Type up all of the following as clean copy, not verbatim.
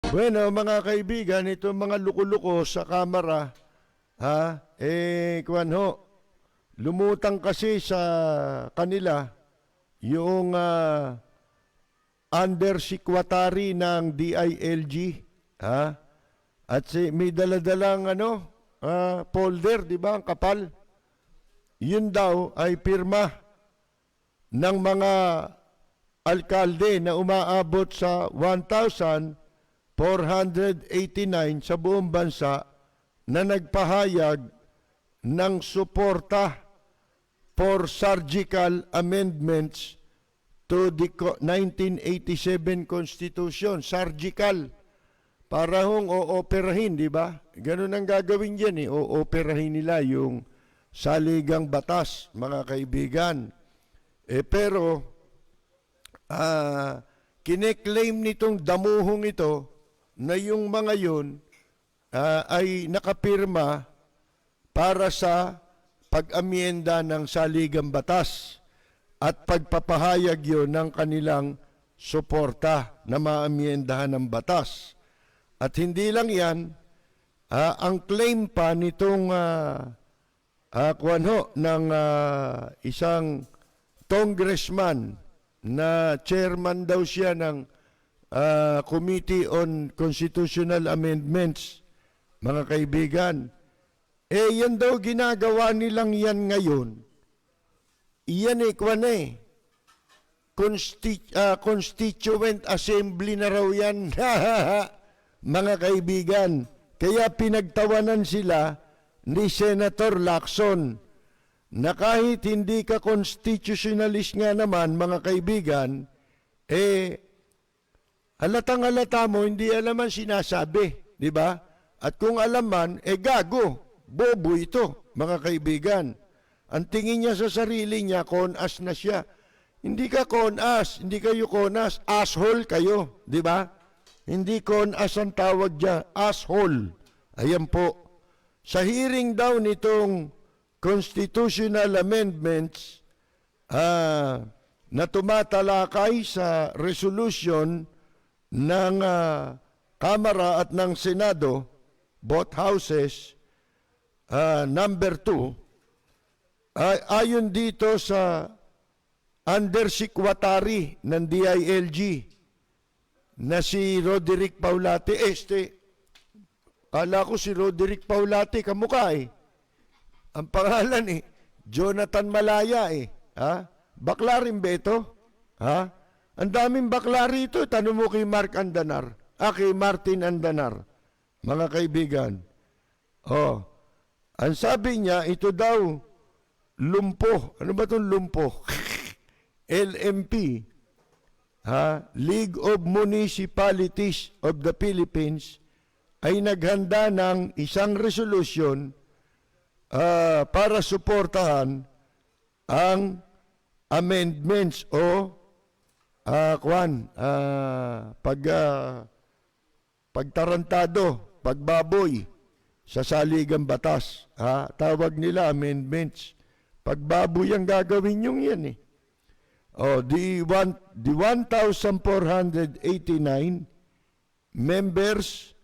Bueno, mga kaibigan, itong mga luko-luko sa kamera, kuwan ho, lumutang kasi sa kanila yung undersecretary ng DILG, ha? At may daladalang folder, di ba, ang kapal. Yun daw ay pirma ng mga alkalde na umaabot sa 1,489 sa buong bansa na nagpahayag ng suporta for surgical amendments to the 1987 Constitution. Surgical. Para hong ooperahin, di ba? Ganun ang gagawin dyan eh. Ooperahin nila yung saligang batas, mga kaibigan. Pero, kine-claim nitong damuhong ito na yung mga yun ay nakapirma para sa pag-amyenda ng saligang batas at pagpapahayag yun ng kanilang suporta na maamyendahan ng batas. At hindi lang yan, ang claim pa nitong ng isang congressman na chairman daw siya ng Committee on Constitutional Amendments, mga kaibigan. Yan daw ginagawa nilang yan ngayon. Iyan Constituent Assembly na raw yan. Mga kaibigan, kaya pinagtawanan sila ni Senator Lacson na kahit hindi ka constitutionalist nga naman, mga kaibigan, halatang-halata mo, hindi alam ang sinasabi, di ba? At kung alam man, gago, bobo ito, mga kaibigan. Ang tingin niya sa sarili niya, con-as na siya. Hindi ka con-as, hindi kayo con-as, asshole kayo, di ba? Hindi con-as ang tawag dyan, asshole. Ayan po. Sa hearing daw nitong constitutional amendments na tumatalakay sa resolution ng Kamara at ng Senado, both houses, number 2, ayon dito sa undersecretary ng DILG, na si Roderick Paulate. Kala ko si Roderick Paulate kamukha Ang pangalan Jonathan Malaya Bakla rin ba ito? Ang daming bakla rito. Tanong mo kay Mark Andanar. Kay Martin Andanar. Mga kaibigan. Ang sabi niya, ito daw, lumpo. Ano ba itong lumpo? LMP. League of Municipalities of the Philippines ay naghanda ng isang resolution para suportahan ang amendments o pagtarantado, pagbaboy sa saligang batas. Tawag nila amendments. Pagbaboy ang gagawin yung yan the 1,489 members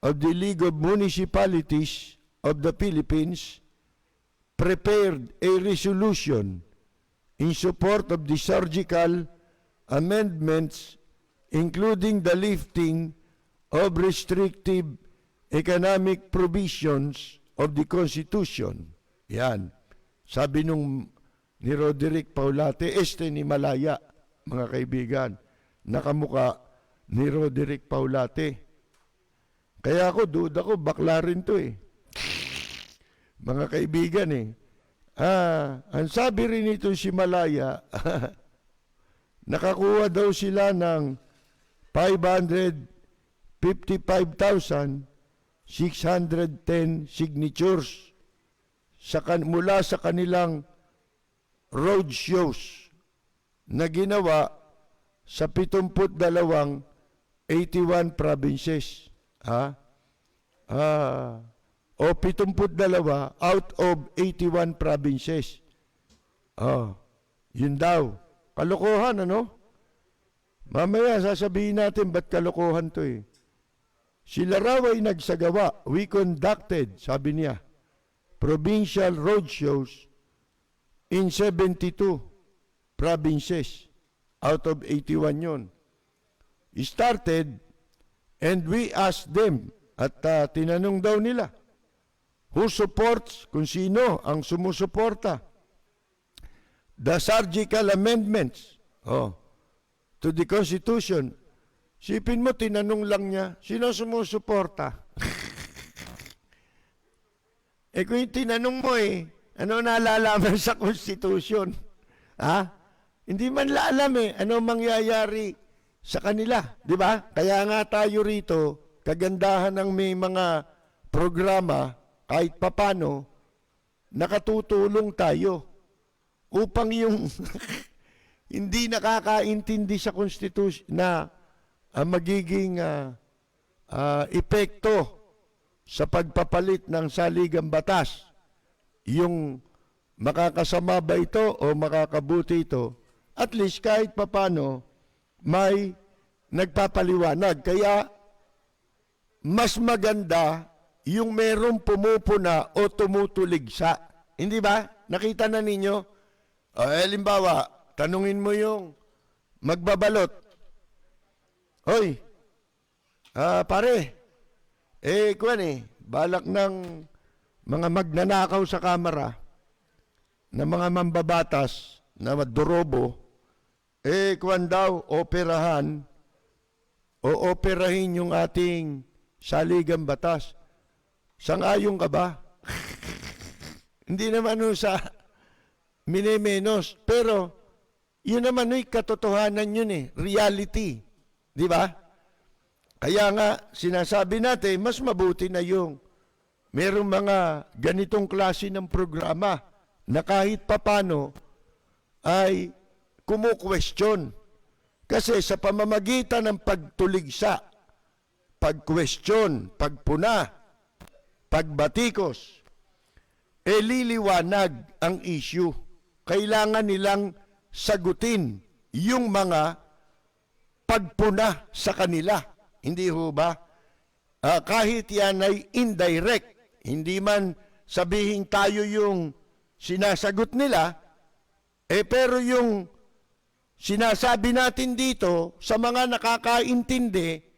of the League of Municipalities of the Philippines prepared a resolution in support of the surgical amendments, including the lifting of restrictive economic provisions of the Constitution. Yan. Sabi ni Roderick Paulate, ni Malaya, mga kaibigan, nakamuka ni Roderick Paulate. Kaya ako, duda ko, bakla rin to Mga kaibigan ang sabi rin nito si Malaya, nakakuha daw sila ng 555,610 signatures mula sa kanilang road shows na ginawa sa 72 81 provinces. 72 out of 81 provinces. Yun daw. Kalokohan, ano? Mamaya sasabihin natin ba't kalokohan to Sila raw ay nagsagawa. We conducted, sabi niya, provincial roadshows in 72 provinces out of 81 yun. Started and we asked them at tinanong daw nila who supports, kung sino ang sumusuporta the surgical amendments to the Constitution. Sipin mo, tinanong lang niya, sino sumusuporta? Kung yung tinanong mo ano nalalaman sa Constitution? Hindi man alam ano mangyayari sa kanila, di ba? Kaya nga tayo rito, kagandahan ng may mga programa, kahit papano, nakatutulong tayo upang yung hindi nakakaintindi sa Constitution na magiging epekto sa pagpapalit ng saligang batas. Yung makakasama ba ito o makakabuti ito, at least kahit papano may nagpapaliwanag. Kaya mas maganda yung merong pumupuna o tumutuligsa. Hindi ba? Nakita na ninyo? Halimbawa, tanungin mo yung magbabalot. Hoy, pare, balak ng mga magnanakaw sa kamera na mga mambabatas na durobo, operahan o operahin yung ating saligang batas. Sang-ayon ka ba? Hindi naman sa minimenos, pero yun naman katotohanan yun reality. Di ba? Kaya nga, sinasabi natin, mas mabuti na yung merong mga ganitong klase ng programa na kahit papano ay kumu-question. Kasi sa pamamagitan ng pagtuligsa, pag-question, pagpuna, pagbatikos, liliwanag ang issue. Kailangan nilang sagutin yung mga pagpuna sa kanila. Hindi ho ba? Kahit yan ay indirect, hindi man sabihin tayo yung sinasagot nila, pero yung sinasabi natin dito sa mga nakakaintindi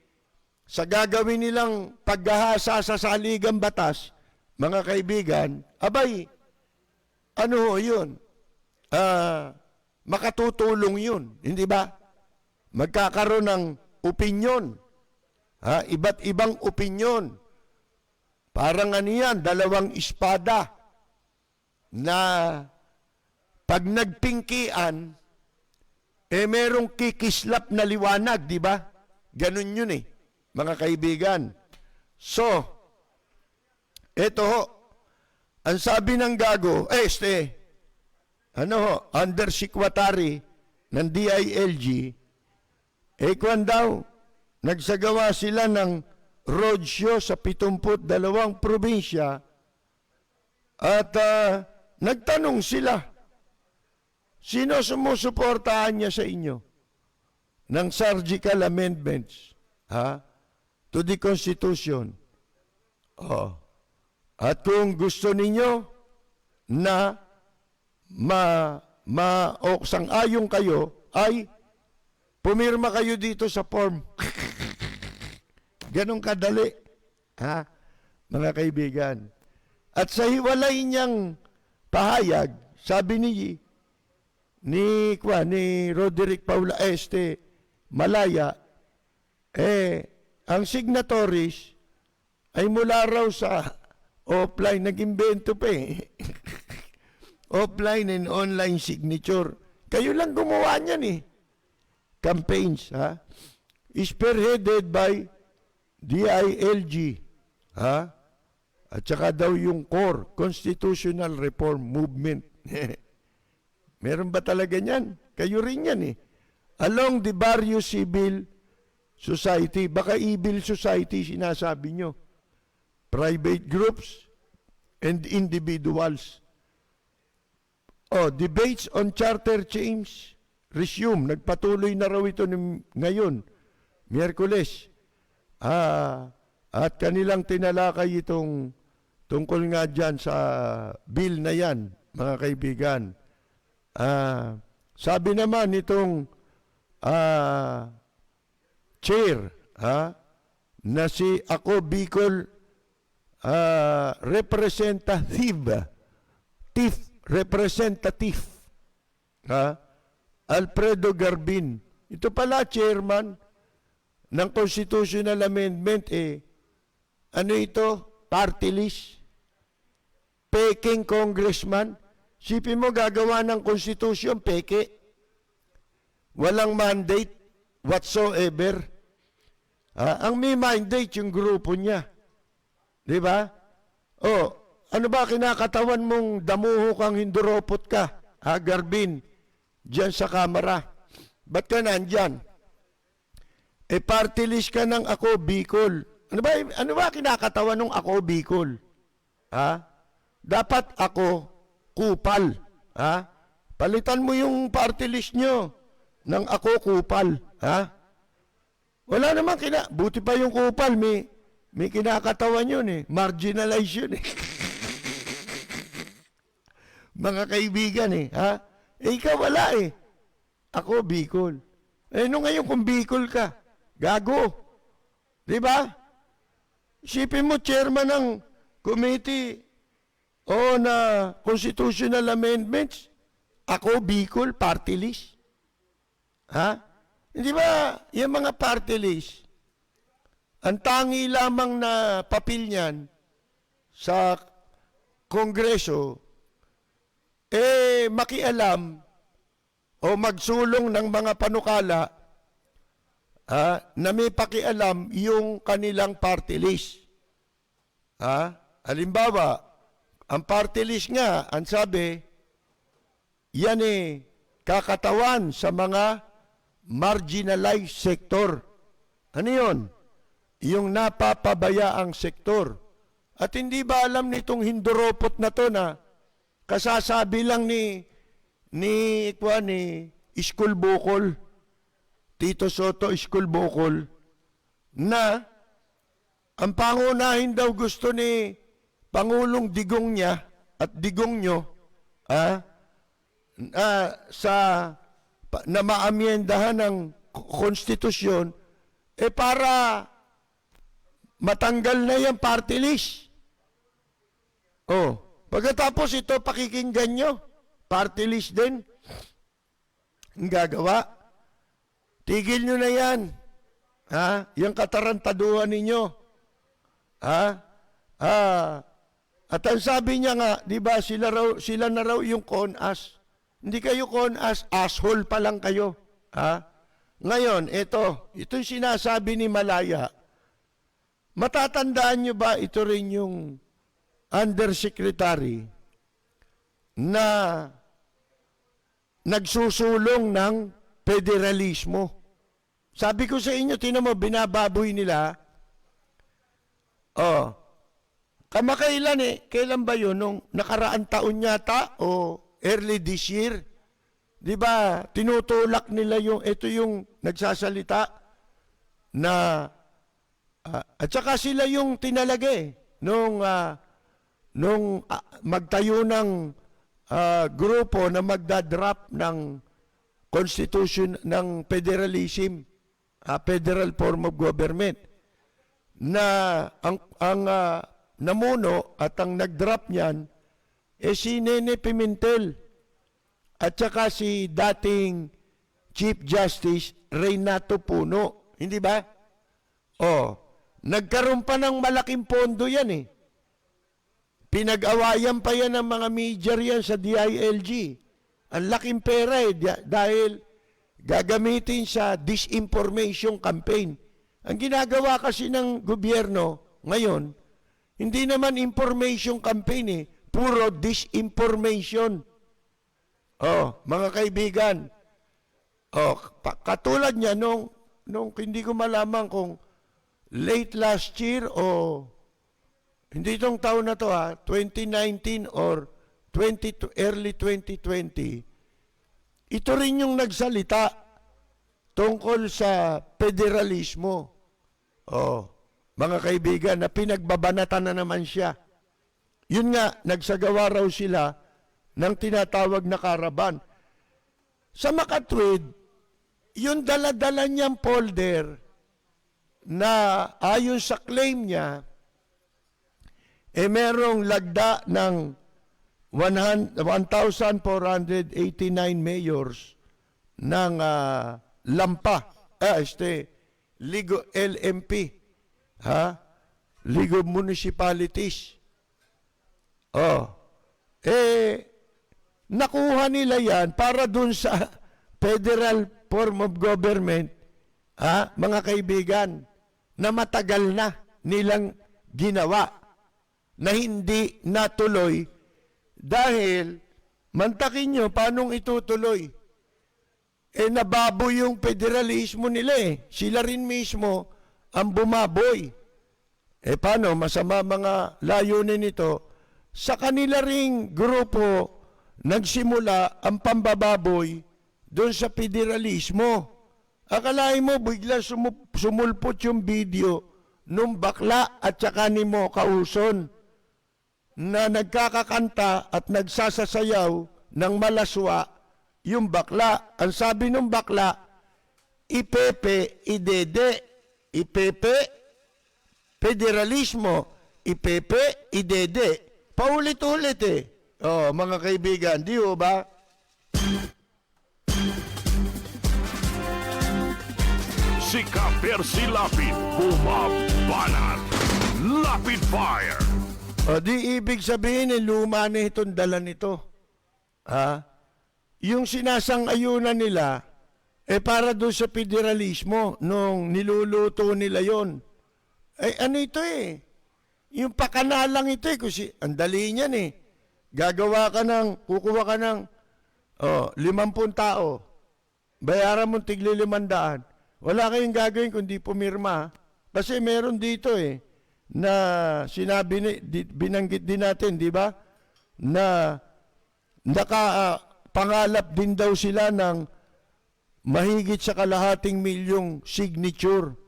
sa gagawin nilang paghahasa sa saligang batas, mga kaibigan, abay, ano ho yun? Makatutulong yun, hindi ba? Magkakaroon ng opinyon, iba't ibang opinyon. Parang yan, dalawang espada na pag nagpingkian, merong kikislap na liwanag, di ba? Ganun yun mga kaibigan. So, eto ho, ang sabi ng gago, undersecretary ng DILG, kwan daw, nagsagawa sila ng roadshow sa 72 probinsya at nagtanong sila, sino sumusuportahan niya sa inyo ng surgical amendments to the Constitution? At kung gusto ninyo na sang-ayon kayo, ay pumirma kayo dito sa form. Ganong kadali, mga kaibigan. At sa hiwalay niyang pahayag, sabi ni Roderick Paula Malaya, ang signatories ay mula raw sa offline, nag-imbento pa offline and online signature. Kayo lang gumawa niyan campaigns, spearheaded by DILG, at saka daw yung CORE, Constitutional Reform Movement. Meron ba talaga niyan? Kayo rin yan Along the various civil society, baka evil society sinasabi nyo. Private groups and individuals. Debates on charter change resume. Nagpatuloy na raw ito ngayon, Miyerkules. At kanilang tinalakay itong tungkol nga dyan sa bill na yan, mga kaibigan. Sabi naman itong chair, na si Ako Bicol representative, Alfredo Garbin. Ito pala, chairman ng Constitutional Amendment, ano ito? Party list? Peking congressman? Sipin mo, gagawa ng konstitusyon, peke. Walang mandate whatsoever. Ang may mandate yung grupo niya. Di ba? Ano ba kinakatawan mong damuho kang hinduropot ka? Garbin, dyan sa kamera. Ba't ka nandyan? Party list ka ng Ako Bicol. Ano ba kinakatawan ng Ako Bicol? Dapat ako kupal. Palitan mo yung party list nyo ng Ako Kupal. Wala naman buti pa yung kupal, may kinakatawan yun marginalize yun Mga kaibigan ikaw wala Ako Bicol. No ngayon kung Bicol ka, gago. Di ba? Isipin mo, chairman ng committee na constitutional amendments, Ako Bicol, party list. Hindi ba, yung mga party list, ang tangi lamang na papel niyan sa Kongreso, makialam o magsulong ng mga panukala na may pakialam yung kanilang party list. Halimbawa, ang party list nga, ang sabi, yan kakatawan sa mga marginalized sector. Ano yun? Yung napapabayaang sektor. At hindi ba alam nitong hinduropot na to na kasasabi lang ni Iskul Bocol, Tito Soto Iskul Bocol, na ang pangunahin daw gusto ni Pangulong Digong niya at Digong nyo na maamyendahan ng konstitusyon para matanggal na yung party list. Pagkatapos ito pakikinggan nyo, party list din. Ang gagawa. Tigil nyo na yan. Yung katarantaduhan ninyo. At ang sabi niya nga, di ba, sila na raw yung con-as. Hindi kayo con-as, asshole pa lang kayo. Ngayon, ito yung sinasabi ni Malaya. Matatandaan nyo ba ito rin yung undersecretary na nagsusulong ng federalismo? Sabi ko sa inyo, tinan mo, binababoy nila. Kamakailan kailan ba yun? Nung nakaraang taon yata o early this year? Di ba, tinutulak nila ito yung nagsasalita na, at saka sila yung tinalaga nung magtayo ng grupo na magdadrap ng constitution ng federalism, federal form of government, na ang namuno at ang nagdrap niyan si Nene Pimentel at saka si dating Chief Justice Reynato Puno. Hindi ba? Nagkaroon pa ng malaking pondo yan Pinag-awayan pa yan ng mga media riyan sa DILG. Ang laking pera dahil gagamitin sa disinformation campaign. Ang ginagawa kasi ng gobyerno ngayon, hindi naman information campaign puro disinformation. Mga kaibigan, katulad niya nung hindi ko malaman kung late last year o hindi itong taon na to 2019 or early 2020, ito rin yung nagsalita tungkol sa federalismo. mga kaibigan, na pinagbabanatan na naman siya. Yun nga, nagsagawa raw sila ng tinatawag na karaban. Sa makatwid, yung dala-dala niyang folder na ayon sa claim niya, merong lagda ng 1,489 mayors ng Lampa, Ligo LMP, Ligo Municipalities. Nakuha nila yan para dun sa federal form of government, mga kaibigan, na matagal na nilang ginawa, na hindi natuloy dahil, mantakin nyo, paanong itutuloy? Nababoy yung federalismo nila eh. Sila rin mismo ang bumaboy. Paano? Masama mga layunin nito. Sa kanila ring grupo, nagsimula ang pambababoy doon sa federalismo. Akalain mo, bigla sumulpot yung video nung bakla at saka ni Mo Kauson na nagkakakanta at nagsasasayaw ng malaswa yung bakla. Ang sabi ng bakla, ipepe, idede, ipepe, federalismo, ipepe, idede. Paulit-ulit eh. Mga kaibigan, di ho ba? Si Ka-Percy Lapid, bumabanat. Lapid Fire. Di ibig sabihin, luma na itong dala nito. Yung sinasang-ayunan nila, para doon sa federalismo, nung niluluto nila yon. Ano ito eh? Yung pakanalang ito eh, kasi ang dali niyan eh. Kukuha ka ng 50 tao, bayaran mo tigli 500. Wala kayong gagawin kundi pumirma. Kasi meron dito eh, na sinabi, binanggit din natin, di ba? Na pangalap din daw sila ng mahigit sa kalahating milyong signature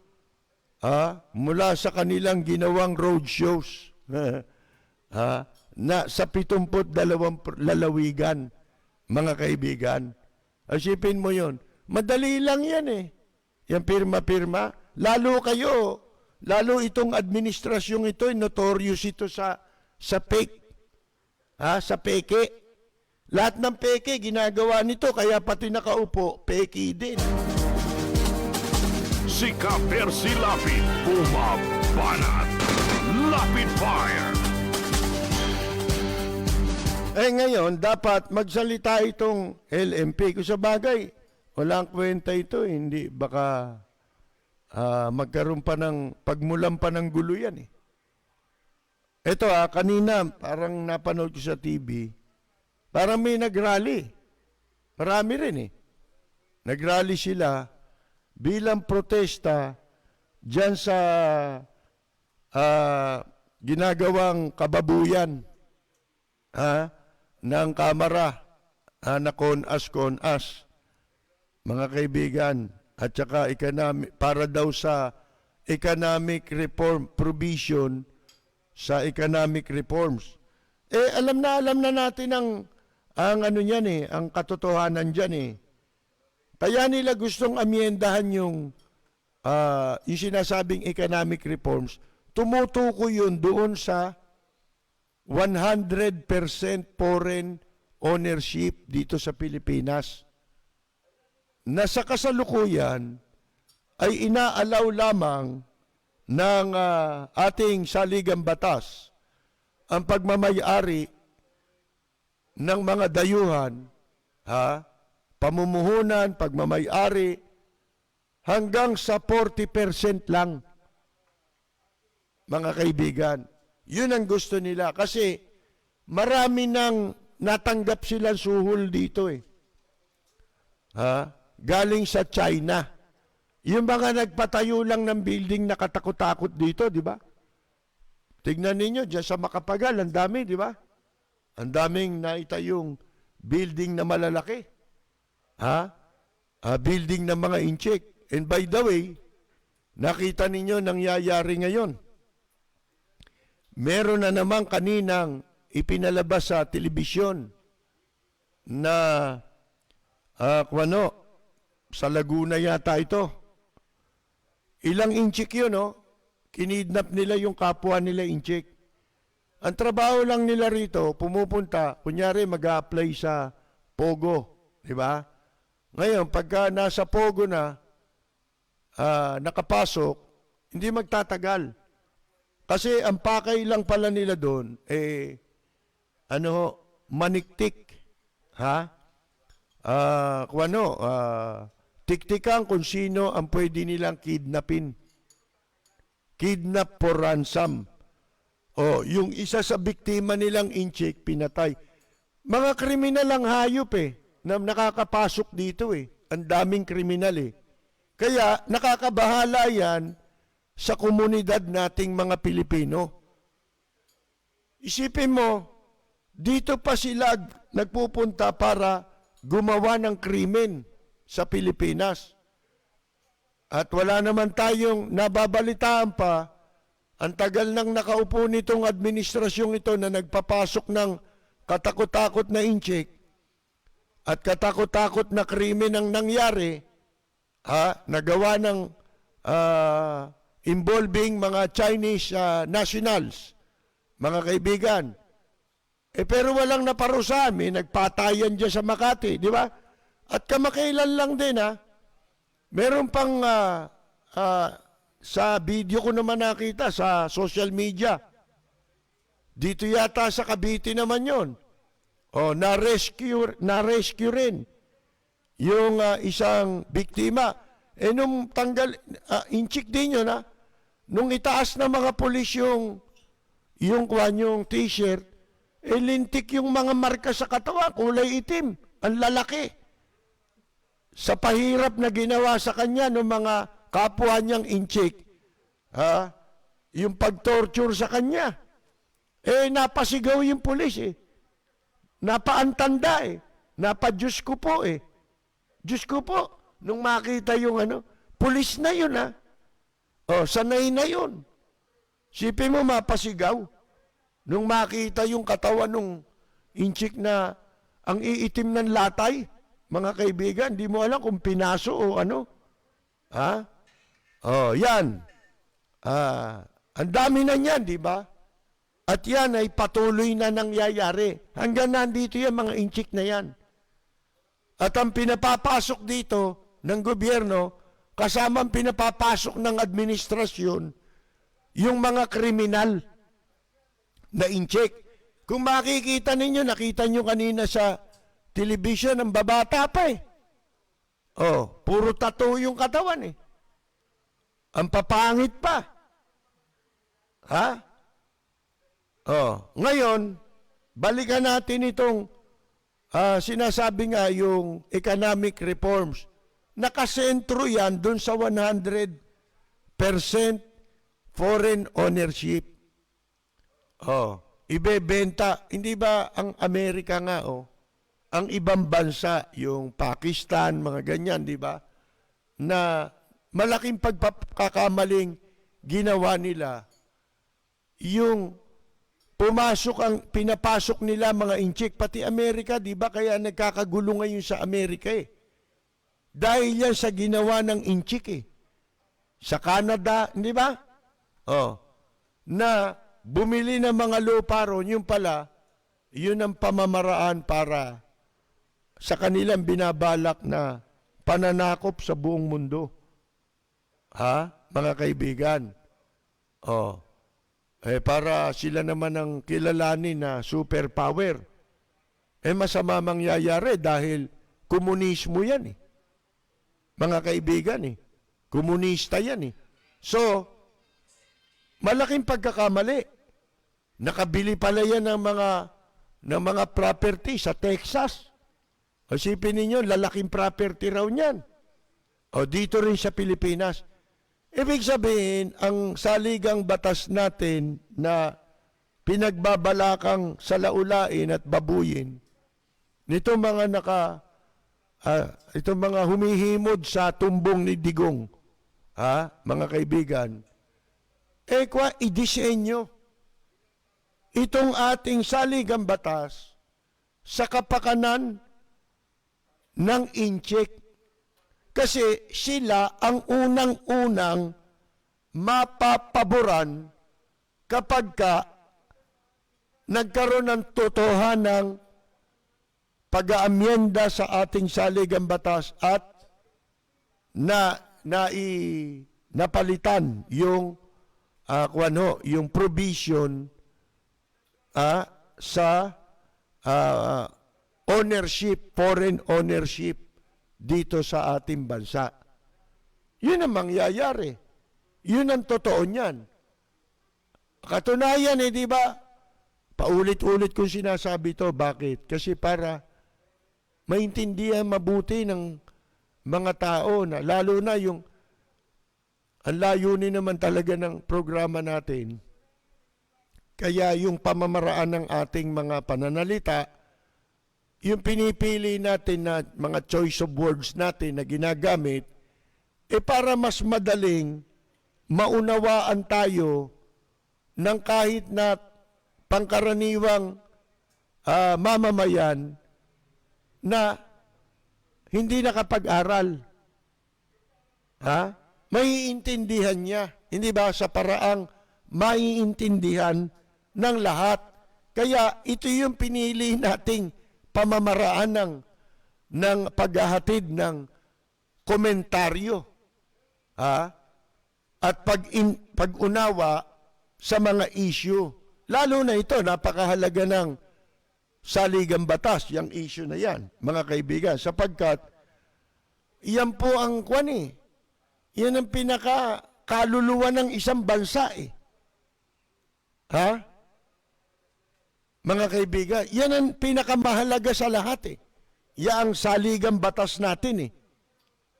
mula sa kanilang ginawang road shows na sa 72 lalawigan, mga kaibigan. Asipin mo yon. Madali lang yan eh. Yan pirma-pirma. Lalo itong administrasyong ito, notorious ito sa fake. Sa peke. Lahat ng peke, ginagawa nito, kaya pati nakaupo, peke din. Si Ka-Percy Lapid, bumabanat. Lapid Fire. Ngayon, dapat magsalita itong LMP. Kung sa bagay, walang kwenta ito. Hindi, baka magkaroon pa pagmulan pa ng gulo yan eh. Ito kanina, parang napanood ko sa TV, parang may nagrally. Marami rin eh. Nagrally sila bilang protesta dyan sa ginagawang kababuyan ng Kamara na Konas. Mga kaibigan, at saka para daw sa economic reform provision sa economic reforms. Alam na natin ang ano niyan eh, ang katotohanan diyan eh. Kaya nila gustong amyendahan yung sinasabing economic reforms, tumutukoy yun doon sa 100% foreign ownership dito sa Pilipinas. Na sa kasalukuyan ay inaalaw lamang ng ating saligang batas ang pagmamayari ng mga dayuhan, pamumuhunan, pagmamayari, hanggang sa 40% lang, mga kaibigan. Yun ang gusto nila kasi marami nang natanggap silang suhol dito eh. Galing sa China. Yung mga nagpatayo lang ng building na katakot-takot dito, di ba? Tignan ninyo, dyan sa Makapagal, ang dami, di ba? Ang daming naitayong building na malalaki. Building na mga inchik. And by the way, nakita ninyo nangyayari ngayon. Meron na naman kaninang ipinalabas sa telebisyon na sa Laguna yata ito. Ilang inchik yun, no? Kinidnap nila yung kapwa nila inchik. Ang trabaho lang nila rito, pumupunta, kunyari mag-a-apply sa Pogo, di ba? Ngayon, pagka nasa Pogo na, nakapasok, hindi magtatagal. Kasi ang pakay lang pala nila doon, maniktik. Ha? Tiktikan kung sino ang pwede nilang kidnapin. Kidnap for ransom. O, yung isa sa biktima nilang inchik, pinatay. Mga kriminal ang hayop na nakakapasok dito Ang daming kriminal Kaya nakakabahala yan sa komunidad nating mga Pilipino. Isipin mo, dito pa sila nagpupunta para gumawa ng krimen sa Pilipinas. At wala naman tayong nababalitaan pa, ang tagal nang nakaupo nitong administrasyong ito na nagpapasok ng katakot-takot na inchik at katakot-takot na krimen ang nangyari, nagawa ng involving mga Chinese nationals, mga kaibigan. Pero walang naparusahan, nagpatayan dyan sa Makati, di ba? At kamakailan lang din, meron pang sa video ko naman nakita sa social media. Dito yata sa Cavite naman yon. Na-rescue rin yung isang biktima. Nung inchik din yun, nung itaas na mga pulis yung t-shirt, lintik yung mga marka sa katawan, kulay itim, ang lalaki. Sa pahirap na ginawa sa kanya ng mga kapwa niyang inchik, yung pag-torture sa kanya, napasigaw yung pulis napaantanda napa-Diyos ko po Diyos ko po, nung makita yung pulis na yun sanay na yun. Sipin mo mapasigaw, nung makita yung katawan ng inchik na ang iitim ng latay, mga kaibigan, di mo alam kung pinaso o ano. Yan. Ang dami na niyan, di ba? At yan ay patuloy na nangyayari. Hanggang nandito yan, mga inchik na yan. At ang pinapapasok dito ng gobyerno, kasama ang pinapapasok ng administrasyon, yung mga kriminal na inchik. Kung makikita ninyo, nakita nyo kanina sa television, ang babata pa puro tattoo yung katawan Ang papangit pa. Ngayon, balikan natin itong sinasabi nga yung economic reforms. Nakasentro yan dun sa 100% foreign ownership. Ibebenta. Hindi ba ang Amerika nga ang ibang bansa, yung Pakistan, mga ganyan, di ba? Na malaking pagkakamaling ginawa nila, yung pinapasok nila mga inchik, pati Amerika, di ba? Kaya nagkakagulo ngayon sa Amerika Dahil yan sa ginawa ng inchik Sa Canada, di ba? Na bumili ng mga lupa ron, yung pala, yun ang pamamaraan para sa kanilang binabalak na pananakop sa buong mundo. Mga kaibigan? Para sila naman ang kilalanin na superpower. Masama mangyayari dahil komunismo yan Mga kaibigan Komunista yan So, malaking pagkakamali. Nakabili pala yan ng mga property sa Texas. Isipin ninyo, lalaking property raw niyan. Dito rin sa Pilipinas. Ibig sabihin, ang saligang batas natin na pinagbabalakang salaulain at babuyin, nito mga itong mga humihimod sa tumbong ni Digong, mga kaibigan, idisenyo itong ating saligang batas sa kapakanan ng incheck. Kasi sila ang unang-unang mapapaboran kapag nagkaroon ng totohanang pag-aamyenda sa ating saligang batas at napalitan yung yung provision sa ownership, foreign ownership dito sa ating bansa. Yun ang mangyayari. Yun ang totoo niyan. Katunayan, di ba? Paulit-ulit kong sinasabi to. Bakit? Kasi para maintindihan mabuti ng mga tao na, lalo na yung ang layunin naman talaga ng programa natin. Kaya yung pamamaraan ng ating mga pananalita, yung pinipili natin na mga choice of words natin na ginagamit, para mas madaling maunawaan tayo ng kahit na pangkaraniwang mamamayan na hindi nakapag-aral. Maiintindihan niya. Hindi ba? Sa paraang maiintindihan ng lahat. Kaya ito yung pinili nating pamamaraan ng paghahatid ng komentaryo. At pag-unawa sa mga issue. Lalo na ito, napakahalaga ng saligang batas, yung issue na yan, mga kaibigan, sapagkat yan po ang yan ang pinakakaluluwa ng isang bansa Mga kaibigan, yan ang pinakamahalaga sa lahat Yan ang saligang batas natin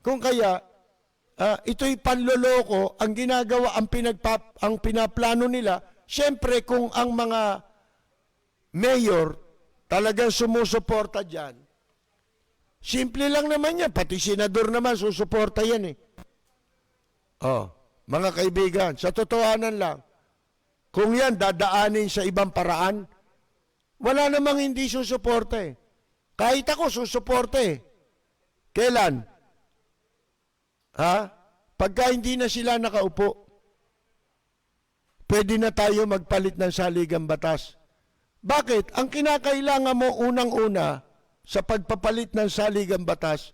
Kung kaya, ito'y panloloko, ang ginagawa, ang pinaplano nila, siyempre kung ang mga mayor talagang sumusuporta dyan, simple lang naman yan, pati senador naman susuporta yan mga kaibigan, sa totohanan lang, kung yan dadaanin sa ibang paraan, wala namang hindi susuporta Kahit ako susuporta Kailan? Pagka hindi na sila nakaupo, pwede na tayo magpalit ng saligang batas. Bakit? Ang kinakailangan mo unang-una sa pagpapalit ng saligang batas,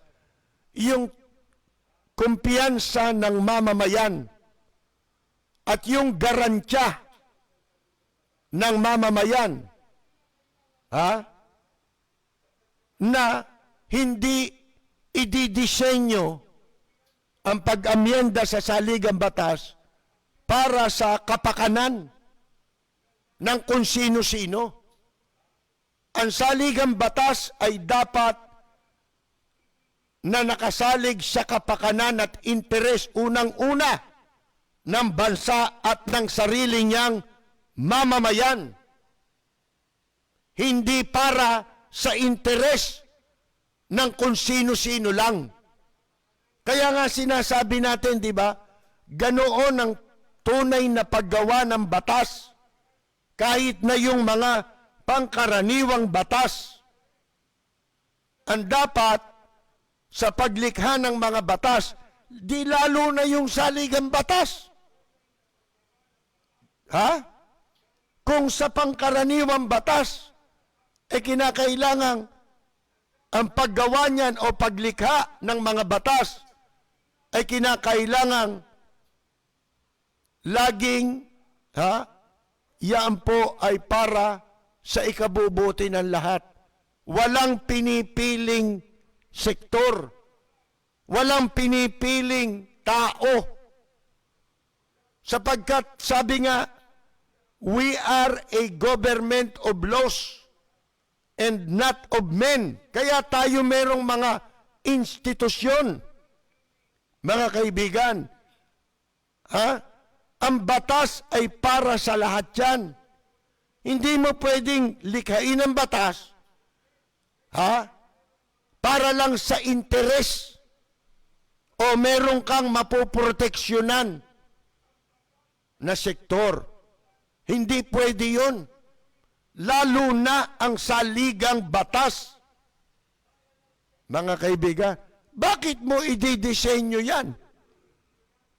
yung kumpiyansa ng mamamayan at yung garantya ng mamamayan na hindi ididisenyo ang pag-amyenda sa saligang batas para sa kapakanan ng kung sino-sino. Ang saligang batas ay dapat na nakasalig sa kapakanan at interes unang-una ng bansa at ng sarili niyang mamamayan. Hindi para sa interes ng kung sino-sino lang. Kaya nga sinasabi natin, di ba, ganoon ang tunay na paggawa ng batas, kahit na yung mga pangkaraniwang batas. Ang dapat sa paglikha ng mga batas, di lalo na yung saligang batas. Kung sa pangkaraniwang batas, kinakailangan ang paggawa niyan o paglikha ng mga batas ay kinakailangan laging, yan po ay para sa ikabubuti ng lahat. Walang pinipiling sektor. Walang pinipiling tao. Sapagkat sabi nga, we are a government of laws and not of men. Kaya tayo merong mga institusyon. Mga kaibigan, ang batas ay para sa lahat yan. Hindi mo pwedeng likhain ang batas, para lang sa interes o meron kang mapoproteksyonan na sektor. Hindi pwede yun. Lalo na ang saligang batas. Mga kaibigan, bakit mo ididisenyo yan?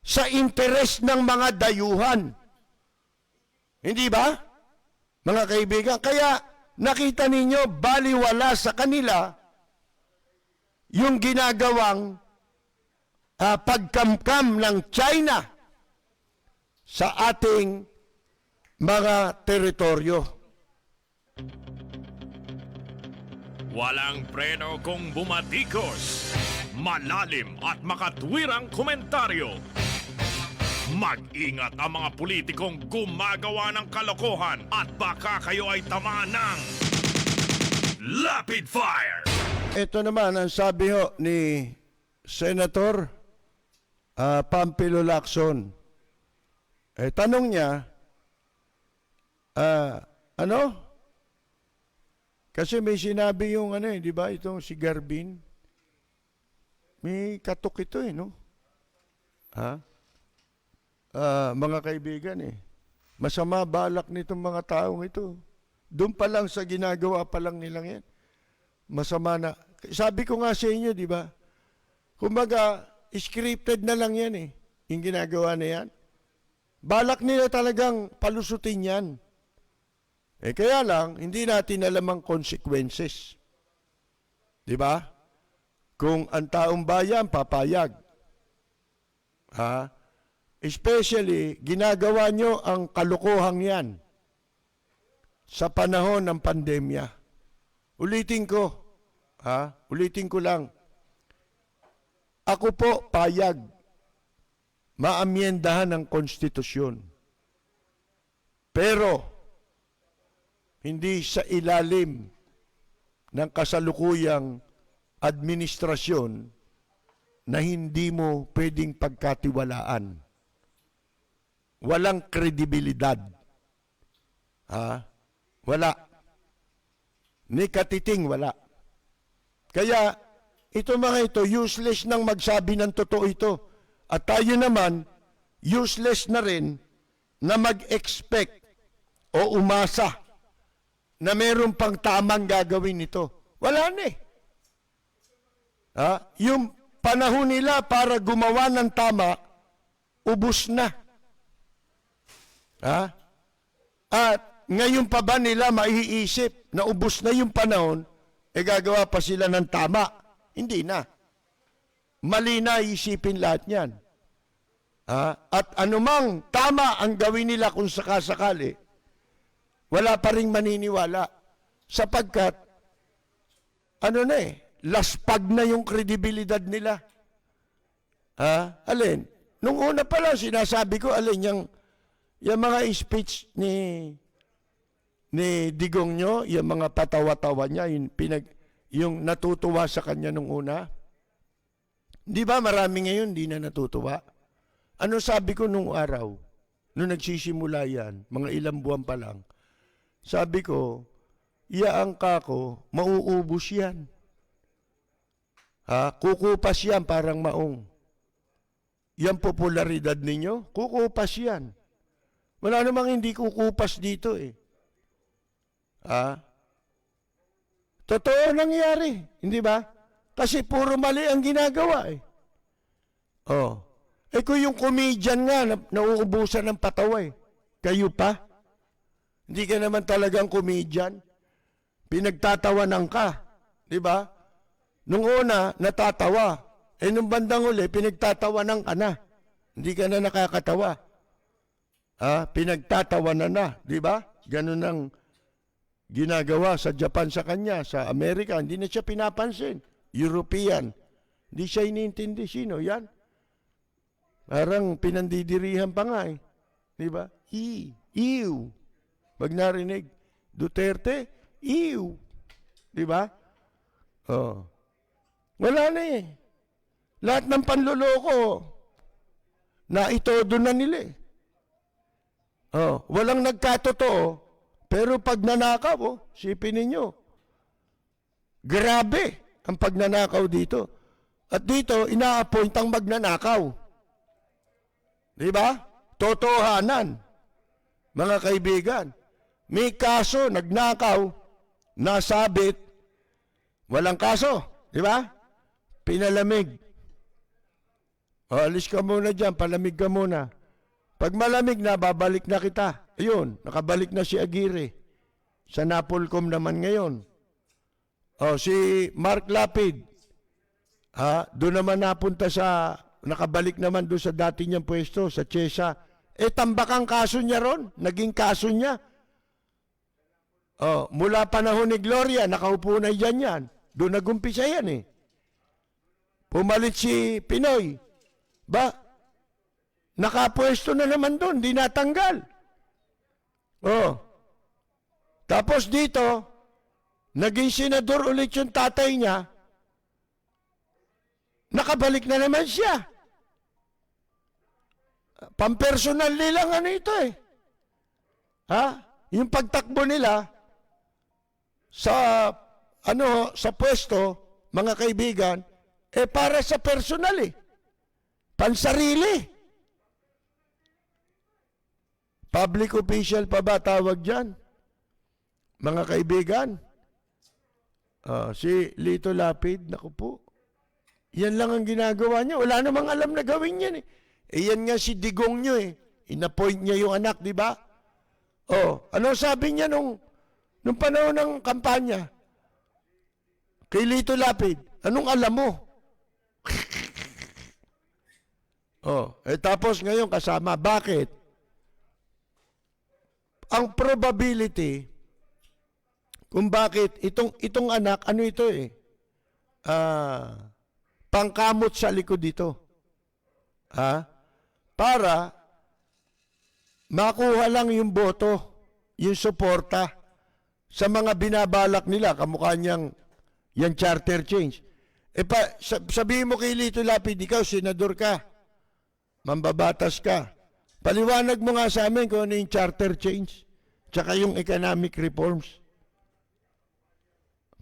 Sa interes ng mga dayuhan. Hindi ba? Mga kaibigan, kaya nakita ninyo, baliwala sa kanila yung ginagawang pagkamkam ng China sa ating mga teritoryo. Walang preno kung bumatikos. Malalim at makatwirang komentaryo. Mag-ingat ang mga politikong gumagawa ng kalokohan at baka kayo ay tamaan ng Lapid Fire! Ito naman ang sabi ho ni Senator Pampilo Lacson. Tanong niya, ano? Kasi may sinabi yung di ba, itong si Garbin. May katok ito no? Mga kaibigan masama balak nitong mga taong ito. Doon pa lang sa ginagawa pa lang nilang yan. Masama na. Sabi ko nga sa inyo, di ba? Kumbaga, scripted na lang yan yung ginagawa na yan. Balak nila talagang palusutin yan. Kaya lang, hindi natin alam ang consequences. Di ba? Kung ang taong bayan papayag. Especially, ginagawa nyo ang kalokohang yan sa panahon ng pandemya. Ulitin ko. Ulitin ko lang. Ako po payag maamyendahan ng konstitusyon. Pero, hindi sa ilalim ng kasalukuyang administrasyon na hindi mo pwedeng pagkatiwalaan. Walang kredibilidad. Wala. Ni katiting wala. Kaya, ito mga ito, useless nang magsabi ng totoo ito. At tayo naman, useless na rin na mag-expect o umasa na meron pang tamang gagawin nito. Wala na Yung panahon nila para gumawa ng tama, ubus na. At ngayon pa ba nila maiisip na ubus na yung panahon, gagawa pa sila ng tama? Hindi na. Mali na isipin lahat yan. At anumang tama ang gawin nila kung sakasakali, wala pa rin maniniwala. Sapagkat, laspag na yung kredibilidad nila. Alin? Nung una pa lang, sinasabi ko, yung mga speech ni Digong nyo, yung mga patawa-tawa niya, yung natutuwa sa kanya nung una. Di ba marami ngayon di na natutuwa? Ano sabi ko nung araw, nung nagsisimula yan, mga ilang buwan pa lang, sabi ko, iyaan ka ko, mauubos yan. Kukupas yan parang maong. Yan popularidad ninyo, kukupas yan. Wala namang hindi kukupas dito Totoo nangyari, hindi ba? Kasi puro mali ang ginagawa kung yung comedian nga, nauubusan ng patawa kayo pa? Hindi ka naman talagang comedian. Pinagtatawanan ka, di ba? Nung una, natatawa. Nung bandang uli, pinagtatawanan ka na. Hindi ka na nakakatawa. Pinagtatawanan na, di ba? Ganun ang ginagawa sa Japan sa kanya, sa Amerika, hindi na siya pinapansin. European, hindi siya inintindi. Sino yan? Parang pinandidirihan pa nga di ba? Ew. Pag narinig, Duterte, ew. Di ba? Wala na Lahat ng panloloko, na itodo na nila walang nagkatotoo, pero pag nanakaw, sipin ninyo, grabe ang pagnanakaw dito. At dito, ina-appoint ang magnanakaw. Di ba? Totohanan. Mga kaibigan, may kaso, nagnakaw, nasabit, walang kaso. Di ba? Pinalamig. O, alis ka muna dyan, palamig ka muna. Pag malamig na, babalik na kita. Ayun, nakabalik na si Aguirre. Sa Napolcom naman ngayon. O, si Mark Lapid, doon naman napunta sa, nakabalik naman doon sa dati niyang pwesto, sa CHESA. Tambak ang kaso niya ron, naging kaso niya. O, mula panahon ni Gloria, nakaupo na dyan yan. Doon nagumpisa yan eh. Pumalit si Pinoy. Ba, nakapwesto na naman doon, di natanggal. Oh. Tapos dito, naging senador ulit yung tatay niya, nakabalik na naman siya. Pampersonal nilang ano ito eh. Yung pagtakbo nila sa pwesto, mga kaibigan, para sa personal eh. Pansarili. Public official pa ba tawag dyan? Mga kaibigan, si Lito Lapid, naku po, yan lang ang ginagawa niya. Wala namang alam na gawin yan eh. Yan nga si Digong nyo eh. Inapoint niya yung anak, di ba? Ano sabi niya nung panahon ng kampanya? Kay Lito Lapid, anong alam mo? Tapos ngayon kasama. Bakit? Ang probability kung bakit itong anak, ano ito eh? Pangkamot sa likod dito. Para makuha lang yung boto, yung suporta sa mga binabalak nila, kamukha niyang yan charter change. Sabihin mo kay Lito Lapid, ikaw, senador ka, mambabatas ka. Paliwanag mo nga sa amin kung ano yung charter change, tsaka yung economic reforms.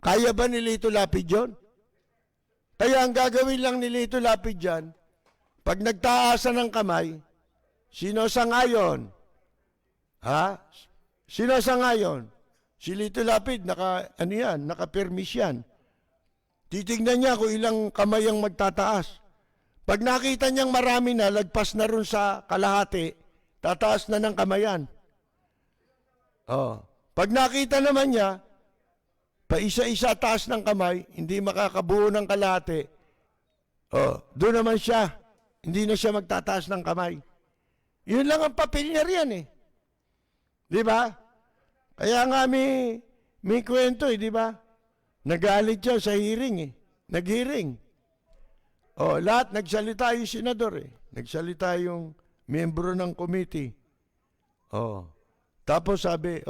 Kaya ba ni Lito Lapid yun? Kaya ang gagawin lang ni Lito Lapid dyan, pag nagtaasan ng kamay, sino sangayon? Sino sangayon? Si Lito Lapid, naka-permis yan. Titignan niya kung ilang kamay ang magtataas. Pag nakita niyang marami na, lagpas na rin sa kalahati, tataas na ng kamayan. Pag nakita naman niya, pa isa-isa taas ng kamay, hindi makakabuo ng kalahati, doon naman siya, hindi na siya magtataas ng kamay. Yun lang ang papel niya riyan eh. Di ba? Kaya nga may kwento eh, di ba? Nagalit siya sa hearing eh. Nag-hearing. Lahat nagsalita yung senador eh. Nagsalita yung miyembro ng committee. Tapos sabi,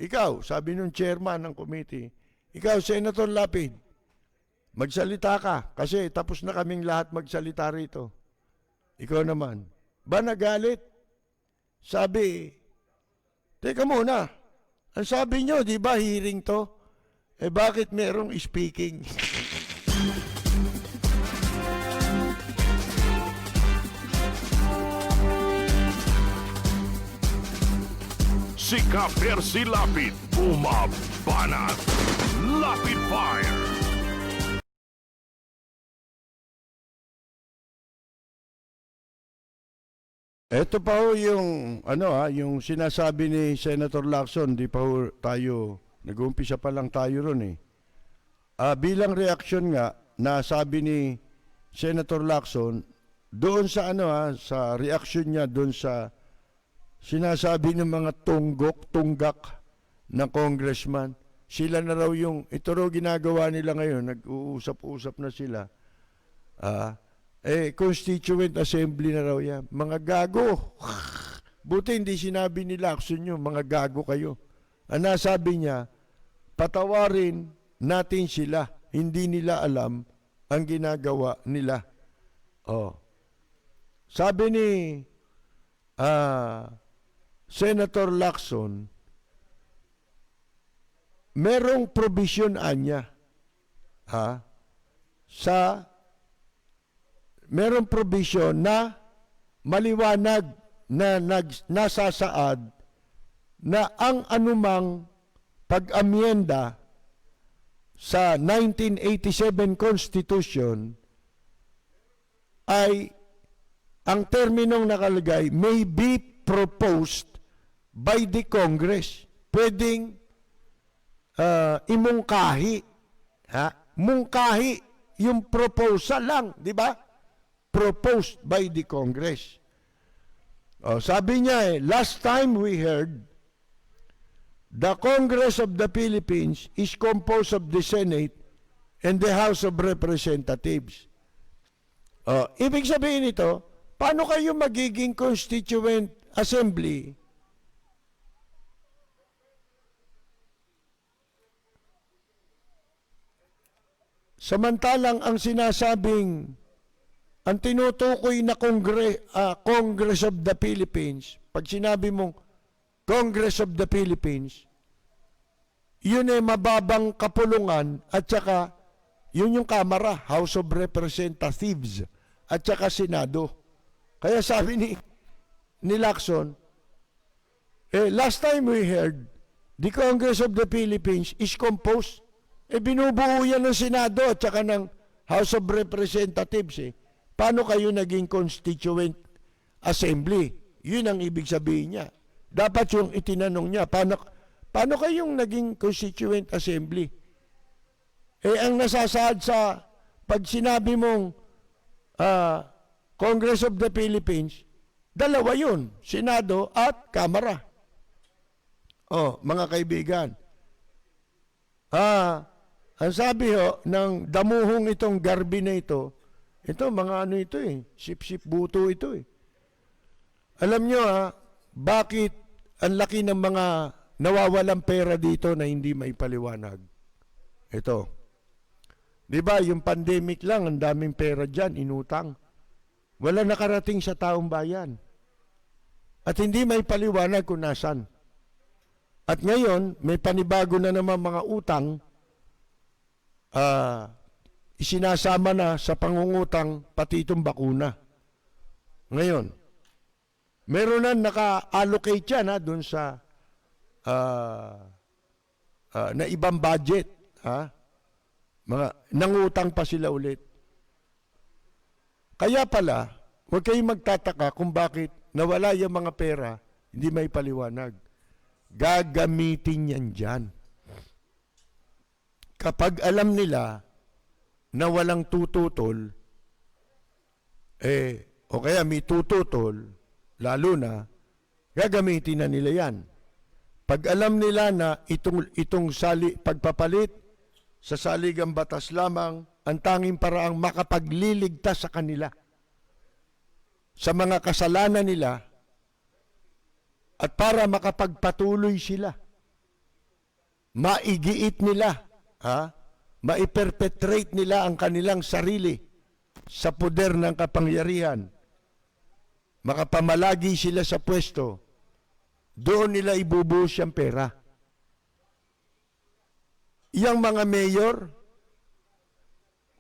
ikaw, sabi nung chairman ng committee, ikaw, Senator Lapid, magsalita ka kasi tapos na kaming lahat magsalita rito. Ikaw naman. Ba nagalit? Sabi, teka muna, ang sabi nyo, di ba hearing to? Bakit merong speaking? Si Ka-Percy Lapid, bumabanat. Lapid Fire. Ito pa ho yung yung sinasabi ni Senator Lacson, di pa ho tayo nag-uumpisa pa lang tayo ron eh. Bilang reaksyon nga na sabi ni Senator Lacson doon sa sa reaksyon niya doon sa sinasabi ng mga tunggak na congressman, sila na raw ito raw ginagawa nila ngayon, nag-uusap-usap na sila. Constituent Assembly na raw yan. Mga gago. Buti hindi sinabi ni Lacson yun, mga gago kayo. Ang nasabi niya, patawarin natin sila. Hindi nila alam ang ginagawa nila. Sabi ni Senator Lacson, merong provision anya sa merong provision na maliwanag na nasasaad na ang anumang pag-amyenda sa 1987 Constitution ay ang terminong nakalagay may be proposed by the Congress. Pwedeng imungkahi. Mungkahi yung proposal lang, di ba? Proposed by the Congress. Sabi niya last time we heard, the Congress of the Philippines is composed of the Senate and the House of Representatives. Ibig sabihin ito, paano kayo magiging Constituent Assembly? Samantalang ang sinasabing, ang tinutukoy na Congress of the Philippines, pag sinabi mong Congress of the Philippines, yun ay mababang kapulungan at saka yun yung Kamara, House of Representatives at saka Senado. Kaya sabi ni Lacson, last time we heard, the Congress of the Philippines is composed. Binubuo yan ng Senado at saka ng House of Representatives. Paano kayo naging Constituent Assembly? Yun ang ibig sabihin niya. Dapat yung itinanong niya, paano kayong naging Constituent Assembly? Ang nasasaad sa pag sinabi mong Congress of the Philippines, dalawa yun, Senado at Kamara. Mga kaibigan, ang sabi ng damuhong itong Garbi na ito mga ano ito sip-sip buto ito Alam nyo bakit ang laki ng mga nawawalang pera dito na hindi maipaliwanag? Ito. Di ba, yung pandemic lang, ang daming pera dyan, inutang. Wala nakarating sa taong bayan. At hindi maipaliwanag kung nasan. At ngayon, may panibago na naman mga utang, isinasama na sa pangungutang pati itong bakuna. Ngayon, meron na naka-allocate yan dun sa na ibang budget. Nangutang pa sila ulit. Kaya pala, huwag kayong magtataka kung bakit nawala yung mga pera, hindi may paliwanag. Gagamitin yan dyan. Kapag alam nila na walang tututol, o kaya may tututol, lalo na, gagamitin na nila yan. Pag alam nila na itong pagpapalit sa saligang batas lamang, ang tanging paraang makapagliligtas sa kanila sa mga kasalanan nila at para makapagpatuloy sila, maigiit nila, maiperpetrate nila ang kanilang sarili sa poder ng kapangyarihan, makapamalagi sila sa pwesto, doon nila ibubuhos yung pera. Iyang mga mayor,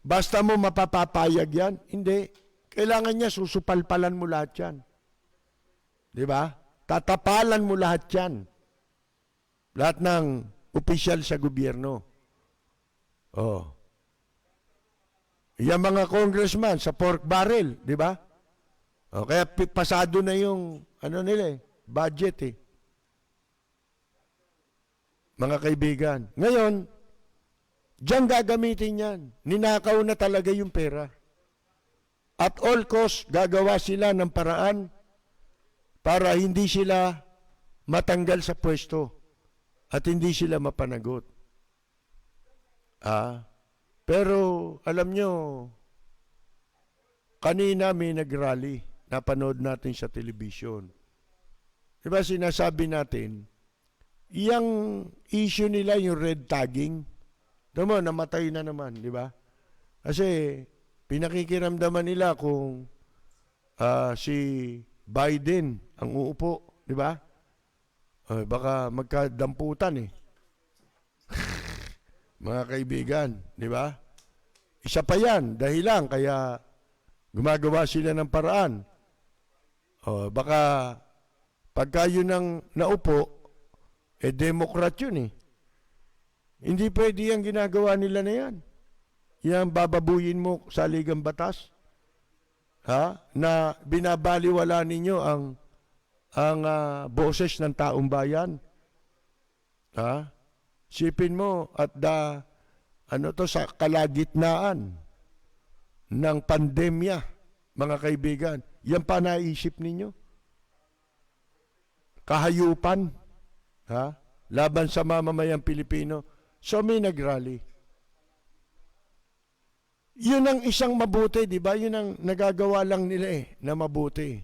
basta mo mapapapayag yan, hindi. Kailangan niya susupalpalan mo lahat yan. Di ba? Tatapalan mo lahat yan. Lahat ng opisyal sa gobyerno. Yung mga congressman sa pork barrel, di ba? Kaya pasado na yung budget Mga kaibigan. Ngayon, diyan gagamitin yan. Ninakaw na talaga yung pera. At all cost, gagawa sila ng paraan para hindi sila matanggal sa pwesto at hindi sila mapanagot. Pero alam nyo, kanina may nag-rally, napanood natin sa television. Diba sinasabi natin, yung issue nila yung red tagging, namatay na naman, di ba? Kasi pinakikiramdaman nila kung si Biden ang uupo, di ba? Baka magkadamputan Mga kaibigan, di ba? Isa pa yan, dahilan kaya Gumagawa sila ng paraan. O, baka pagka yun ang naupo, Democrat yun eh. Hindi pwede yung ginagawa nila na yan. Yan bababuyin mo sa ligang batas. Na binabaliwala ninyo ang boses ng taong bayan. Sipin mo at sa kalagitnaan ng pandemya, mga kaibigan, yan pa naisip ninyo? Kahayupan, laban sa mamamayang Pilipino. So may nagrally. Yun ang isang mabuti, di ba? Yun ang nagagawa lang nila na mabuti.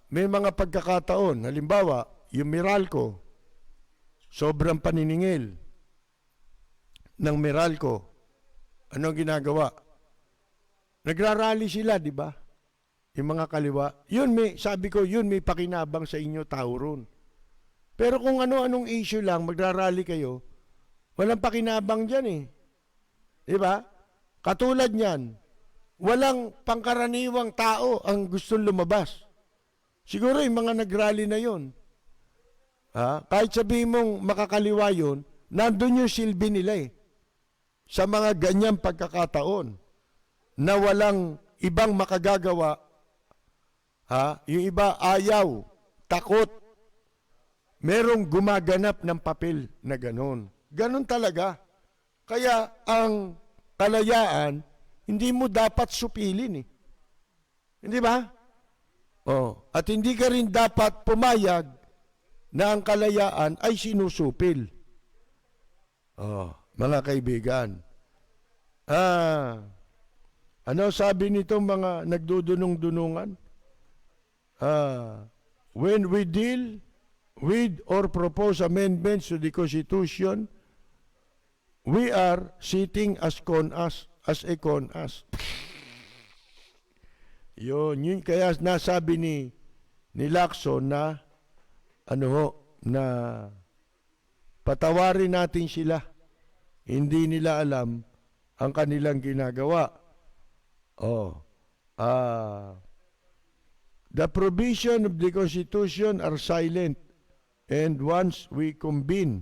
May mga pagkakataon, halimbawa, yung Meralco, sobrang paniningil ng Meralco. Anong ginagawa? Nagrarally sila, di ba? Yung mga kaliwa. Sabi ko, yun may pakinabang sa inyo, tao ron. Pero kung ano-anong issue lang, magrarally kayo, walang pakinabang dyan eh. Di ba? Katulad niyan, walang pangkaraniwang tao ang gustong lumabas. Siguro yung mga nagrally na yun. Kahit sabihin mong makakaliwa yun, nandun yung silbi nila eh. Sa mga ganyang pagkakataon na walang ibang makagagawa, yung iba ayaw, takot, merong gumaganap ng papel na ganon. Ganon talaga. Kaya ang kalayaan, hindi mo dapat supilin eh. Hindi ba? At hindi ka rin dapat pumayag na ang kalayaan ay sinusupil. Mga kaibigan. Ano sabi nito mga nagdudunong-dunungan? When we deal with or propose amendments to the Constitution, we are sitting as a con us. Yun kaya nasabi ni Lacson na na patawarin natin sila. Hindi nila alam ang kanilang ginagawa. The provision of the Constitution are silent, and once we convene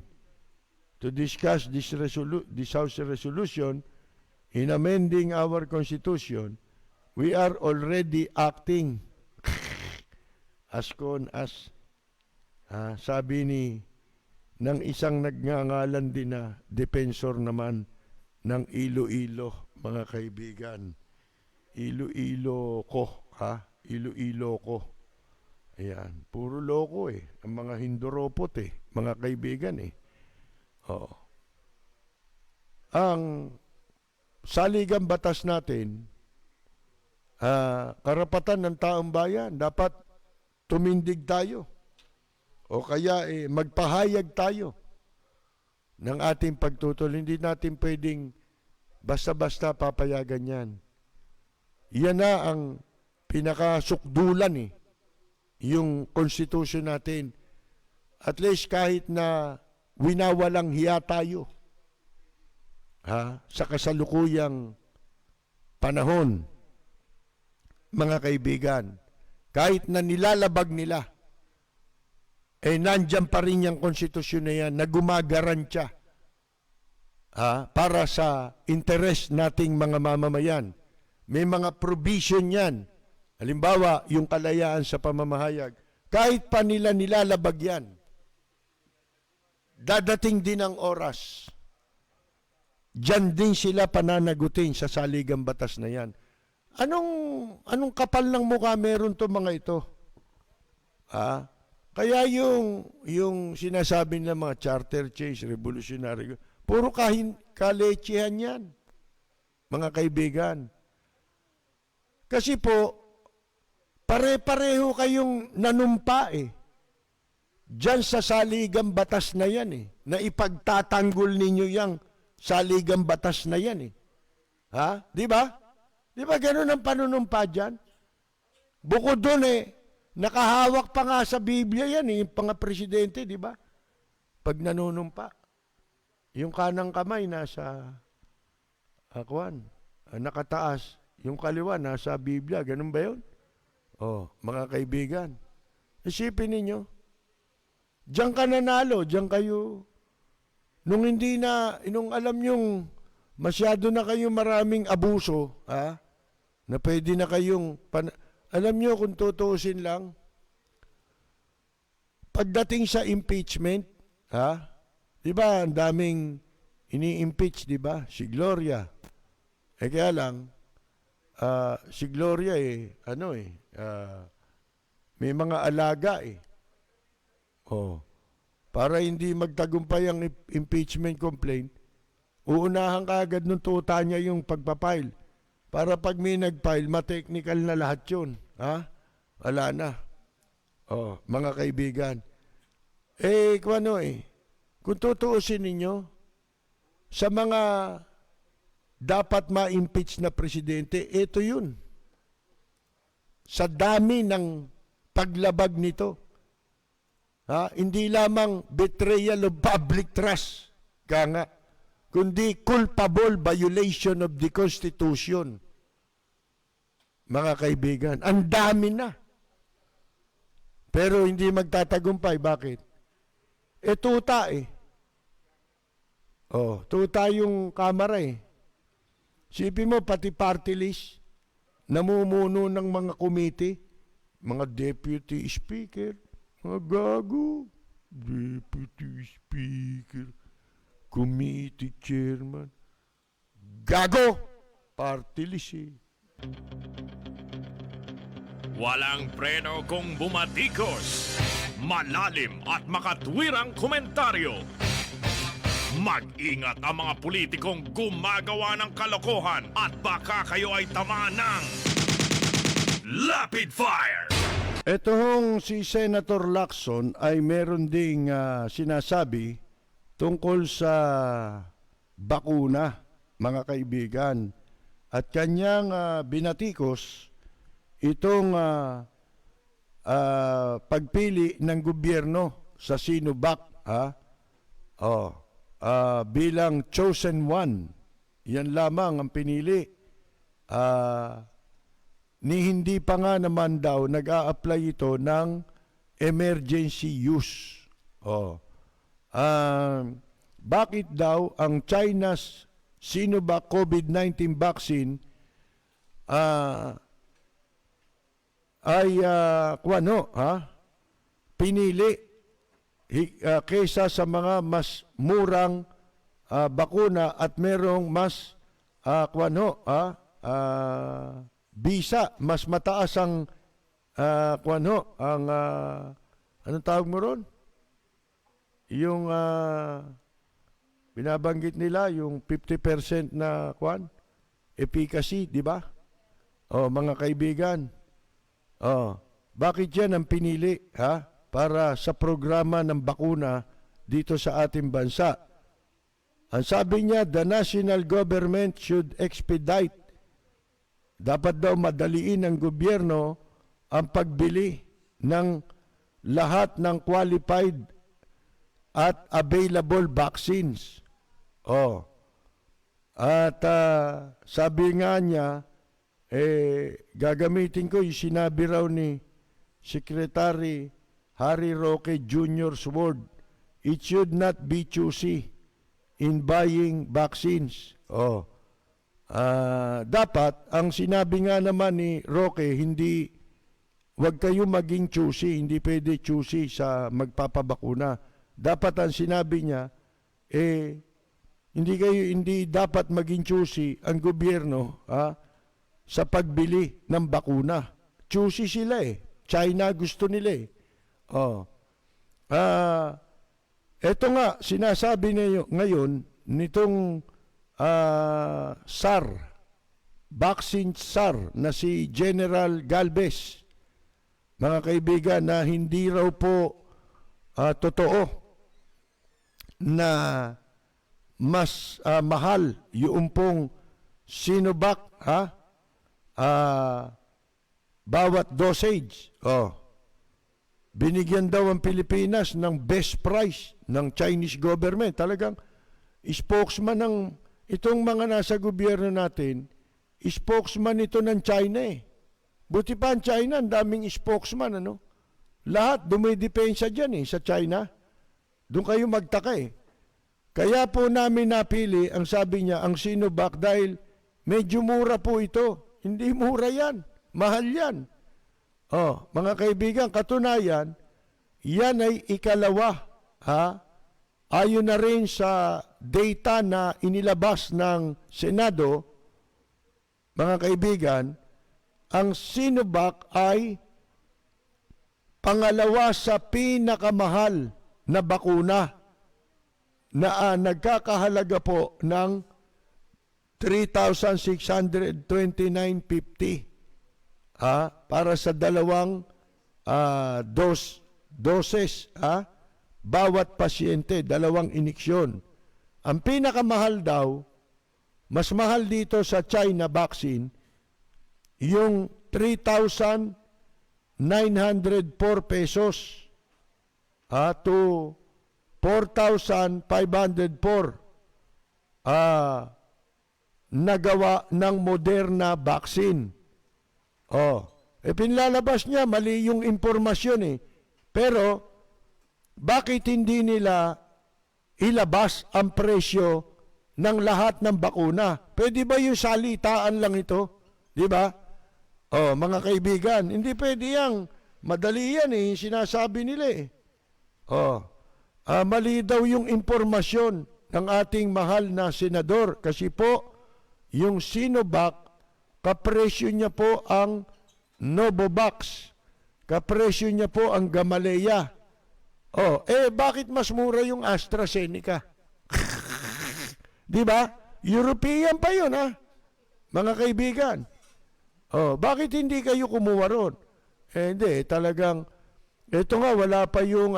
to discuss this House resolution in amending our Constitution, we are already acting as con us. Sabi ng isang nagngangalan din na defensor naman ng Iloilo, mga kaibigan. Iloilo ko, Iloilo ko. Ayan, puro loko ang mga Hinduropot mga kaibigan Ang saligang batas natin, karapatan ng taong bayan, dapat tumindig tayo. O kaya magpahayag tayo ng ating pagtutol. Hindi natin pwedeng basta-basta papayagan yan. Yan na ang pinakasukdulan yung konstitusyon natin. At least kahit na winawalang hiya tayo sa kasalukuyang panahon, mga kaibigan, kahit na nilalabag nila, nandyan pa rin yung konstitusyon na yan na gumagarantya para sa interes nating mga mamamayan. May mga provision yan. Halimbawa, yung kalayaan sa pamamahayag. Kahit pa nila nilalabag yan, dadating din ang oras. Diyan din sila pananagutin sa saligang batas na yan. Anong kapal ng mukha meron to mga ito? Kaya yung sinasabi ng mga charter change, revolutionary, puro kalechihan yan, mga kaibigan. Kasi po, pare-pareho kayong nanumpa Diyan sa saligang batas na yan na ipagtatanggol ninyo yung saligang batas na yan Di ba? Di ba ganun ang panunumpa dyan? Bukod doon nakahawak pa nga sa Biblia yan yung mga presidente, di ba? Pag nanunumpa, yung kanang kamay nasa nakataas, Yung kaliwa, nasa Biblia. Ganun ba yun? Oh, mga kaibigan. Isipin ninyo. Diyan ka nanalo, diyan kayo. Nung hindi na, nung alam nyong masyado na kayong maraming abuso, na pwede na kayong, alam nyo kung tutuusin lang, pagdating sa impeachment, di ba, ang daming ini-impeach, di ba? Si Gloria. Kaya lang, si Gloria may mga alaga para hindi magtagumpay ang impeachment complaint, uunahan ka agad nung tuta niya yung pagpapile. Para pag may nag-file, ma-technical na lahat yun. Wala na. Mga kaibigan. Kung tutuusin ninyo, sa mga dapat ma-impeach na presidente, ito yun. Sa dami ng paglabag nito. Hindi lamang betrayal of public trust, kundi culpable violation of the Constitution. Mga kaibigan, ang dami na. Pero hindi magtatagumpay. Bakit? Tuta tuta yung kamera Sipin mo, pati party list, namumuno ng mga committee, mga deputy speaker, mga gago, deputy speaker, committee chairman, gago, party list Walang preno kung bumatikos. Malalim at makatwirang komentaryo. Mag-ingat ang mga politikong gumagawa ng kalokohan at baka kayo ay tamaan ng Rapid Fire! Ito hong si Senator Lacson ay meron ding sinasabi tungkol sa bakuna, mga kaibigan. At kanyang binatikos itong pagpili ng gobyerno sa Sinovac bilang chosen one. Yan lamang ang pinili. Ni hindi pa nga naman daw nag-a-apply ito ng emergency use. Bakit daw ang China's Sinovac COVID-19 vaccine pinili kaysa sa mga mas murang bakuna at merong mas bisa, mas mataas ang anong tawag mo ron? Yung binabanggit nila yung 50% na efficacy, di ba? Mga kaibigan. Bakit yan ang pinili para sa programa ng bakuna dito sa ating bansa? Ang sabi niya, the national government should expedite. Dapat daw madaliin ng gobyerno ang pagbili ng lahat ng qualified at available vaccines. At sabi nga niya, gagamitin ko yung sinabi raw ni Secretary Harry Roque Jr.'s word, it should not be choosy in buying vaccines. Dapat, ang sinabi nga naman ni Roque, wag kayo maging choosy, hindi pwede choosy sa magpapabakuna. Dapat ang sinabi niya, hindi dapat maging choosy ang gobyerno sa pagbili ng bakuna. Choosy sila China gusto nila Ito nga, sinasabi ngayon nitong vaccine SAR na si General Galvez, mga kaibigan, na hindi raw po totoo na mas mahal yung pong Sinovac bawat dosage. Binigyan daw ang Pilipinas ng best price ng Chinese government. Talagang spokesman ng itong mga nasa gobyerno natin, spokesman ito ng China eh. Buti pa ang China, ang daming spokesman, ano? Lahat dumidepensa dyan eh, sa China. Doon kayo magtaka eh. Kaya po namin napili, ang sabi niya, ang Sinovac dahil medyo mura po ito. Hindi mura yan. Mahal yan. Oh, mga kaibigan, katunayan, yan ay ikalawa. Ha? Ayon na rin sa data na inilabas ng Senado, mga kaibigan, ang Sinovac ay pangalawa sa pinakamahal na bakuna na nagkakahalaga po ng 3,629.50 para sa dalawang doses bawat pasyente, dalawang iniksyon. Ang pinakamahal daw, mas mahal dito sa China vaccine, yung 3,904 pesos to 4,504 nagawa ng Moderna vaccine. Pinlalabas niya, mali yung impormasyon eh. Pero, bakit hindi nila ilabas ang presyo ng lahat ng bakuna? Pwede ba yung salitaan lang ito? Di ba? Mga kaibigan, hindi pwede yang madali yan eh, sinasabi nila eh. Mali daw yung impormasyon ng ating mahal na senador kasi po, yung Sinovac, kapresyo niya po ang Novavax, kapresyo niya po ang Gamaleya. Bakit mas mura yung AstraZeneca? Di ba? European pa yun, ha? Mga kaibigan. Bakit hindi kayo kumuha ron? Hindi, talagang, ito nga, wala pa yung,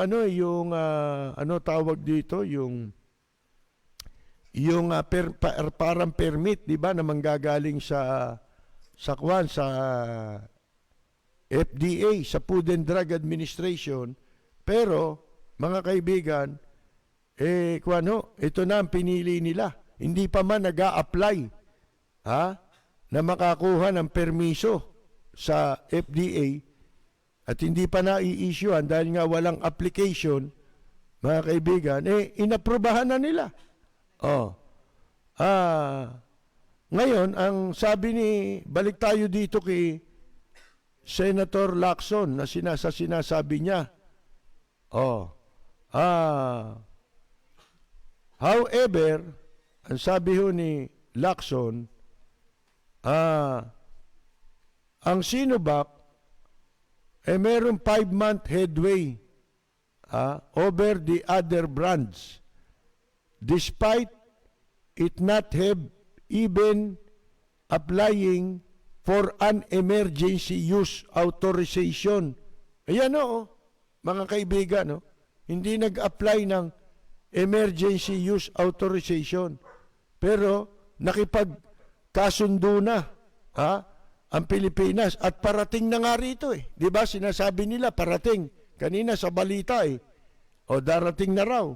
tawag dito, yung parang permit, di ba, na manggagaling sa FDA, sa Food and Drug Administration. Pero, mga kaibigan, ito na ang pinili nila. Hindi pa man nag-a-apply, na makakuha ng permiso sa FDA at hindi pa na-i-issuean dahil nga walang application, mga kaibigan, inaprubahan na nila. Ngayon, ang sabi balik tayo dito kay Senator Lacson na sinasabi niya, however, ang sabi ho ni Lacson, ang Sinovac meron 5-month headway over the other brands despite it not have even applying for an emergency use authorization. Ayan mga kaibigan, hindi nag-apply ng emergency use authorization. Pero nakipagkasundo na ang Pilipinas at parating na nga rito eh. Di ba sinasabi nila parating kanina sa balita eh. Darating na raw.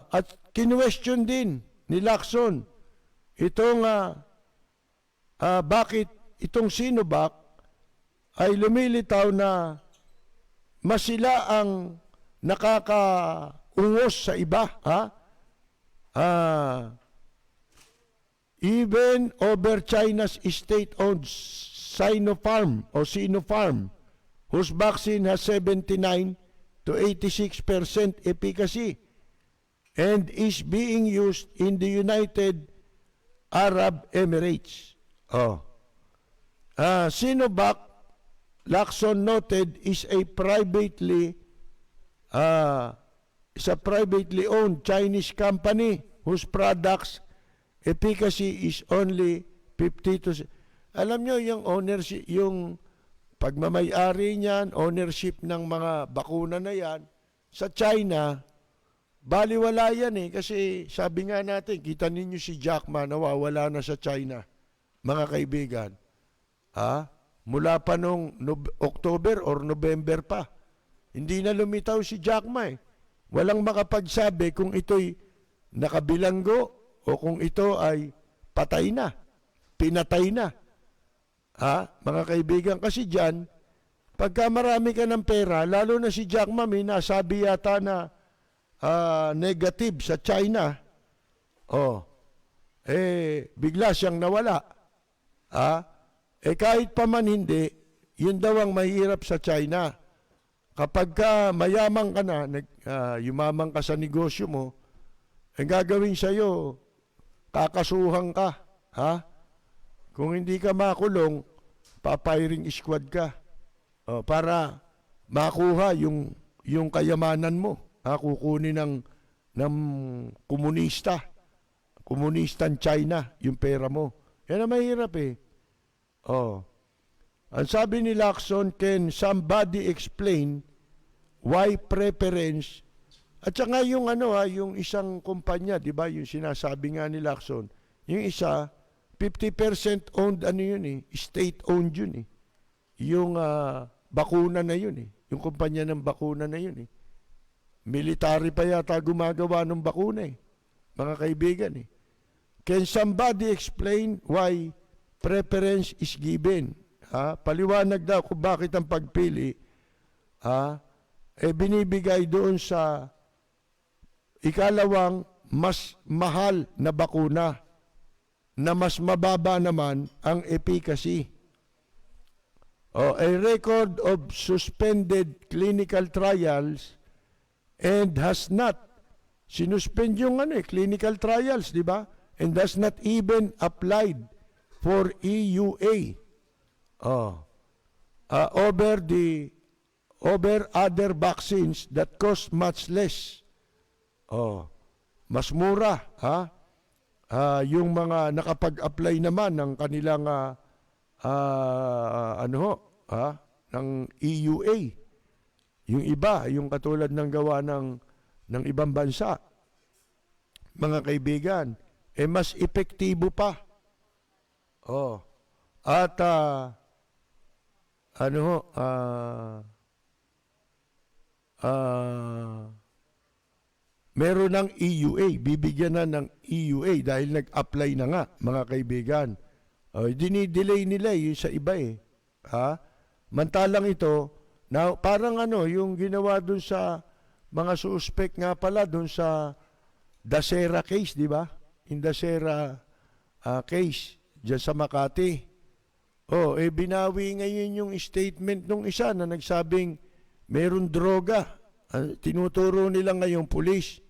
At kinwestiyon din ni Lacson itong bakit itong Sinovac ay lumilitaw na mas sila ang nakakaungos sa iba. Even over China's state-owned Sinopharm, whose vaccine has 79 to 86% efficacy and is being used in the United Arab Emirates. Sinovac, Lacson noted, is a privately owned Chinese company whose products efficacy is only 50%. Alam nyo, yung ownership, yung pagmamayari niyan, ownership ng mga bakuna na yan, sa China, baliwala yan eh. Kasi sabi nga natin, kita ninyo si Jack Ma, nawawala na sa China. Mga kaibigan. Mula pa nung October or November pa. Hindi na lumitaw si Jack Ma eh. Walang makapagsabi kung ito'y nakabilanggo o kung ito ay patay na. pinatay na. Mga kaibigan, kasi dyan, pagka marami ka ng pera, lalo na si Jack Ma, may nasabi yata na negative sa China. Bigla siyang nawala. Kahit pa man hindi, yun daw ang mahirap sa China. Kapag ka mayaman ka na, yumaman ka sa negosyo mo, gagawin sa'yo, kakasuhan ka. Kung hindi ka makulong, papiring squad ka. Para makuha yung kayamanan mo. Kukunin ng komunistan China, yung pera mo. Yan ang mahirap eh. Ang sabi ni Lacson, can somebody explain why preference, at saka yung yung isang kumpanya, di ba, yung sinasabi nga ni Lacson, yung isa, 50% owned, state-owned yun eh. Yung bakuna na yun eh. Yung kumpanya ng bakuna na yun eh. Military pa yata gumagawa ng bakuna eh. Mga kaibigan eh. Can somebody explain why preference is given? Paliwanag daw kung bakit ang pagpili binibigay doon sa ikalawang mas mahal na bakuna na mas mababa naman ang efficacy. A record of suspended clinical trials and has not sinuspend yung clinical trials, di ba? And does not even applied for EUA. Over other vaccines that cost much less. Mas mura, yung mga nakapag-apply naman ng kanilang ng EUA. Yung iba, yung katulad ng gawa ng ibang bansa. Mga kaibigan, mas epektibo pa. At meron ng EUA, bibigyan na ng EUA dahil nag-apply na nga, mga kaibigan. Dinidelay nila yung sa iba eh. Mantalang ito, na parang yung ginawa dun sa mga suspect nga pala dun sa Dasera case, di ba? In Dasera case, dyan sa Makati. Binawi ngayon yung statement nung isa na nagsabing meron droga. Tinuturo nila ngayong pulis.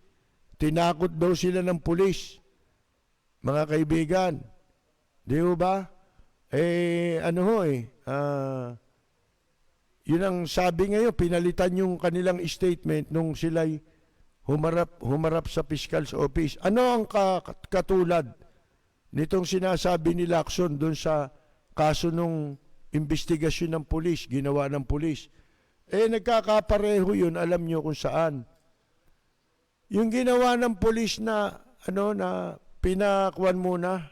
Tinakot daw sila ng pulis. Mga kaibigan. Di ba? Yun ang sabi ngayon, pinalitan yung kanilang statement nung sila'y humarap sa fiscal's office. Ano ang katulad nitong sinasabi ni Lacson doon sa kaso nung investigasyon ng pulis, ginawa ng pulis? Nagkakapareho yun, alam nyo kung saan. Yung ginawa ng pulis na, na pinakuan muna,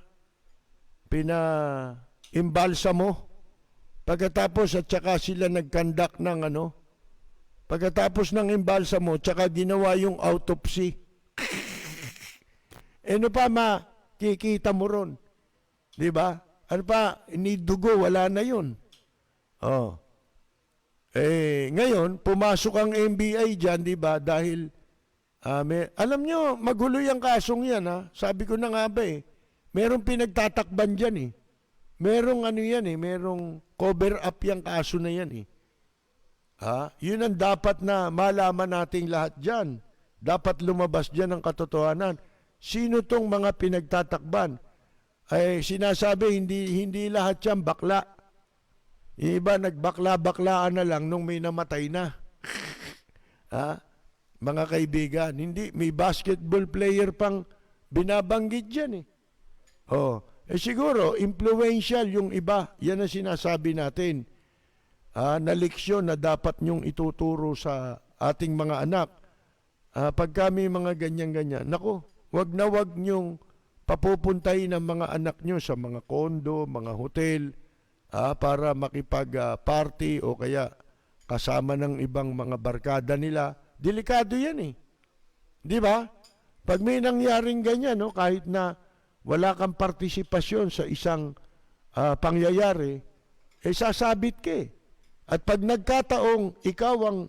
pina-imbalsa mo, pagkatapos at saka sila nag-conduct ng pagkatapos ng imbalsa mo, tsaka ginawa yung autopsy. Ano pa makikita mo ron? Di ba? Ano pa, inidugo, wala na yun. Ngayon, pumasok ang NBI dyan, di ba? Dahil, alam nyo, magulo yung kasong yan, ha? Sabi ko na nga ba eh. Merong pinagtatakban dyan eh. Merong merong cover up yung kaso na yan eh. Yun ang dapat na malaman nating lahat dyan. Dapat lumabas dyan ang katotohanan. Sino tong mga pinagtatakban? Sinasabi, hindi lahat yan bakla. Yung iba, nagbakla-baklaan na lang nung may namatay na. Mga kaibigan, hindi, may basketball player pang binabanggit dyan eh. Siguro, influential yung iba. Yan ang sinasabi natin. Na leksyon na dapat nyong ituturo sa ating mga anak. Pag kami mga ganyan-ganyan, naku, wag na wag nyong papupuntahin ang mga anak nyo sa mga kondo, mga hotel, para makipag-party o kaya kasama ng ibang mga barkada nila. Delikado yan eh. Di ba? Pag may nangyaring ganyan, kahit na wala kang partisipasyon sa isang pangyayari, sasabit ka eh. At pag nagkataong ikaw ang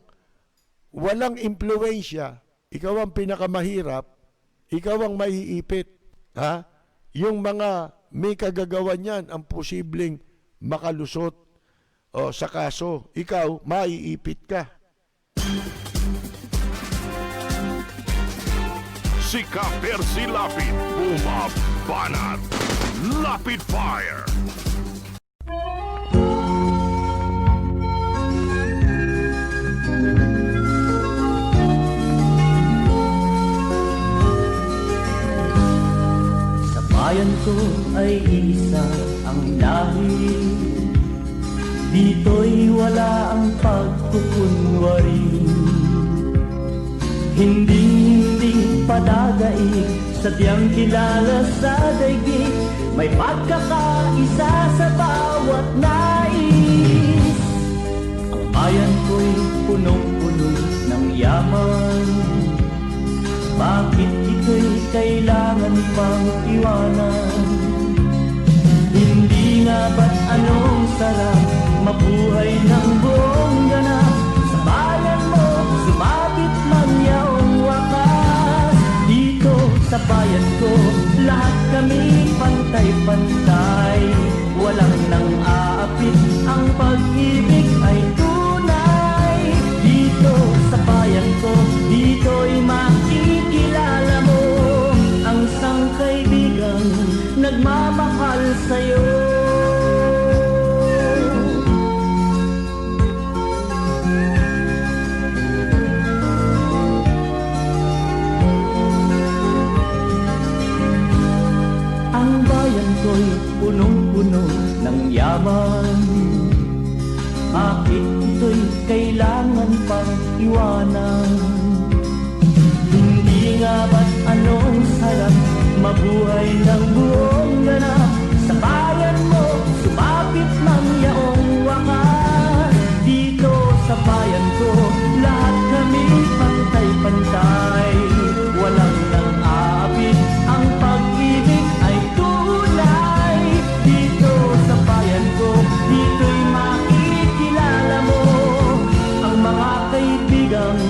walang impluensya, ikaw ang pinakamahirap, ikaw ang maiipit. Ha? Yung mga may kagagawan yan, ang posibleng makalusot sa kaso, ikaw, maiipit ka. Si Ka-Percy Lapid, bumabanat. Lapid Fire! Sa bayan ko ay isa ang lahi, dito'y wala ang pagkukunwari. Hindi padagay, sadyang kilala sa daigdig, may pagkakaisa sa bawat nais. Ang bayan ko'y punong-puno ng yaman, bakit ito'y kailangan pang iwanan? Hindi nga ba't anong sarap mabuhay ng buong ganap? Sa bayan mo, sumabit man yaong wakas. Dito sa bayan ko, lahat kami pantay-pantay. Walang nang aapit, ang pag-ibig ay tunay. Dito sa bayan ko, dito'y makikilala mo ang isang kaibigang nagmamahal sa'yo. Ang bayan ko'y punong-puno ng yaman, bakit ito'y kailangan pang iwanan? Hindi nga ba't anong sarap mabuhay ng buong ganap? Sa bayan mo, sumapit mang yaong wakas. Dito sa bayan ko, lahat kami pantay-pantay. Walang nang aapit, ang pag-ibig ay tunay. Dito sa bayan ko, dito'y makikilala mo ang mga kaibigang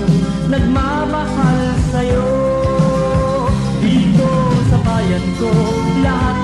nagmamahal sa'yo. Dito sa bayan ko, lahat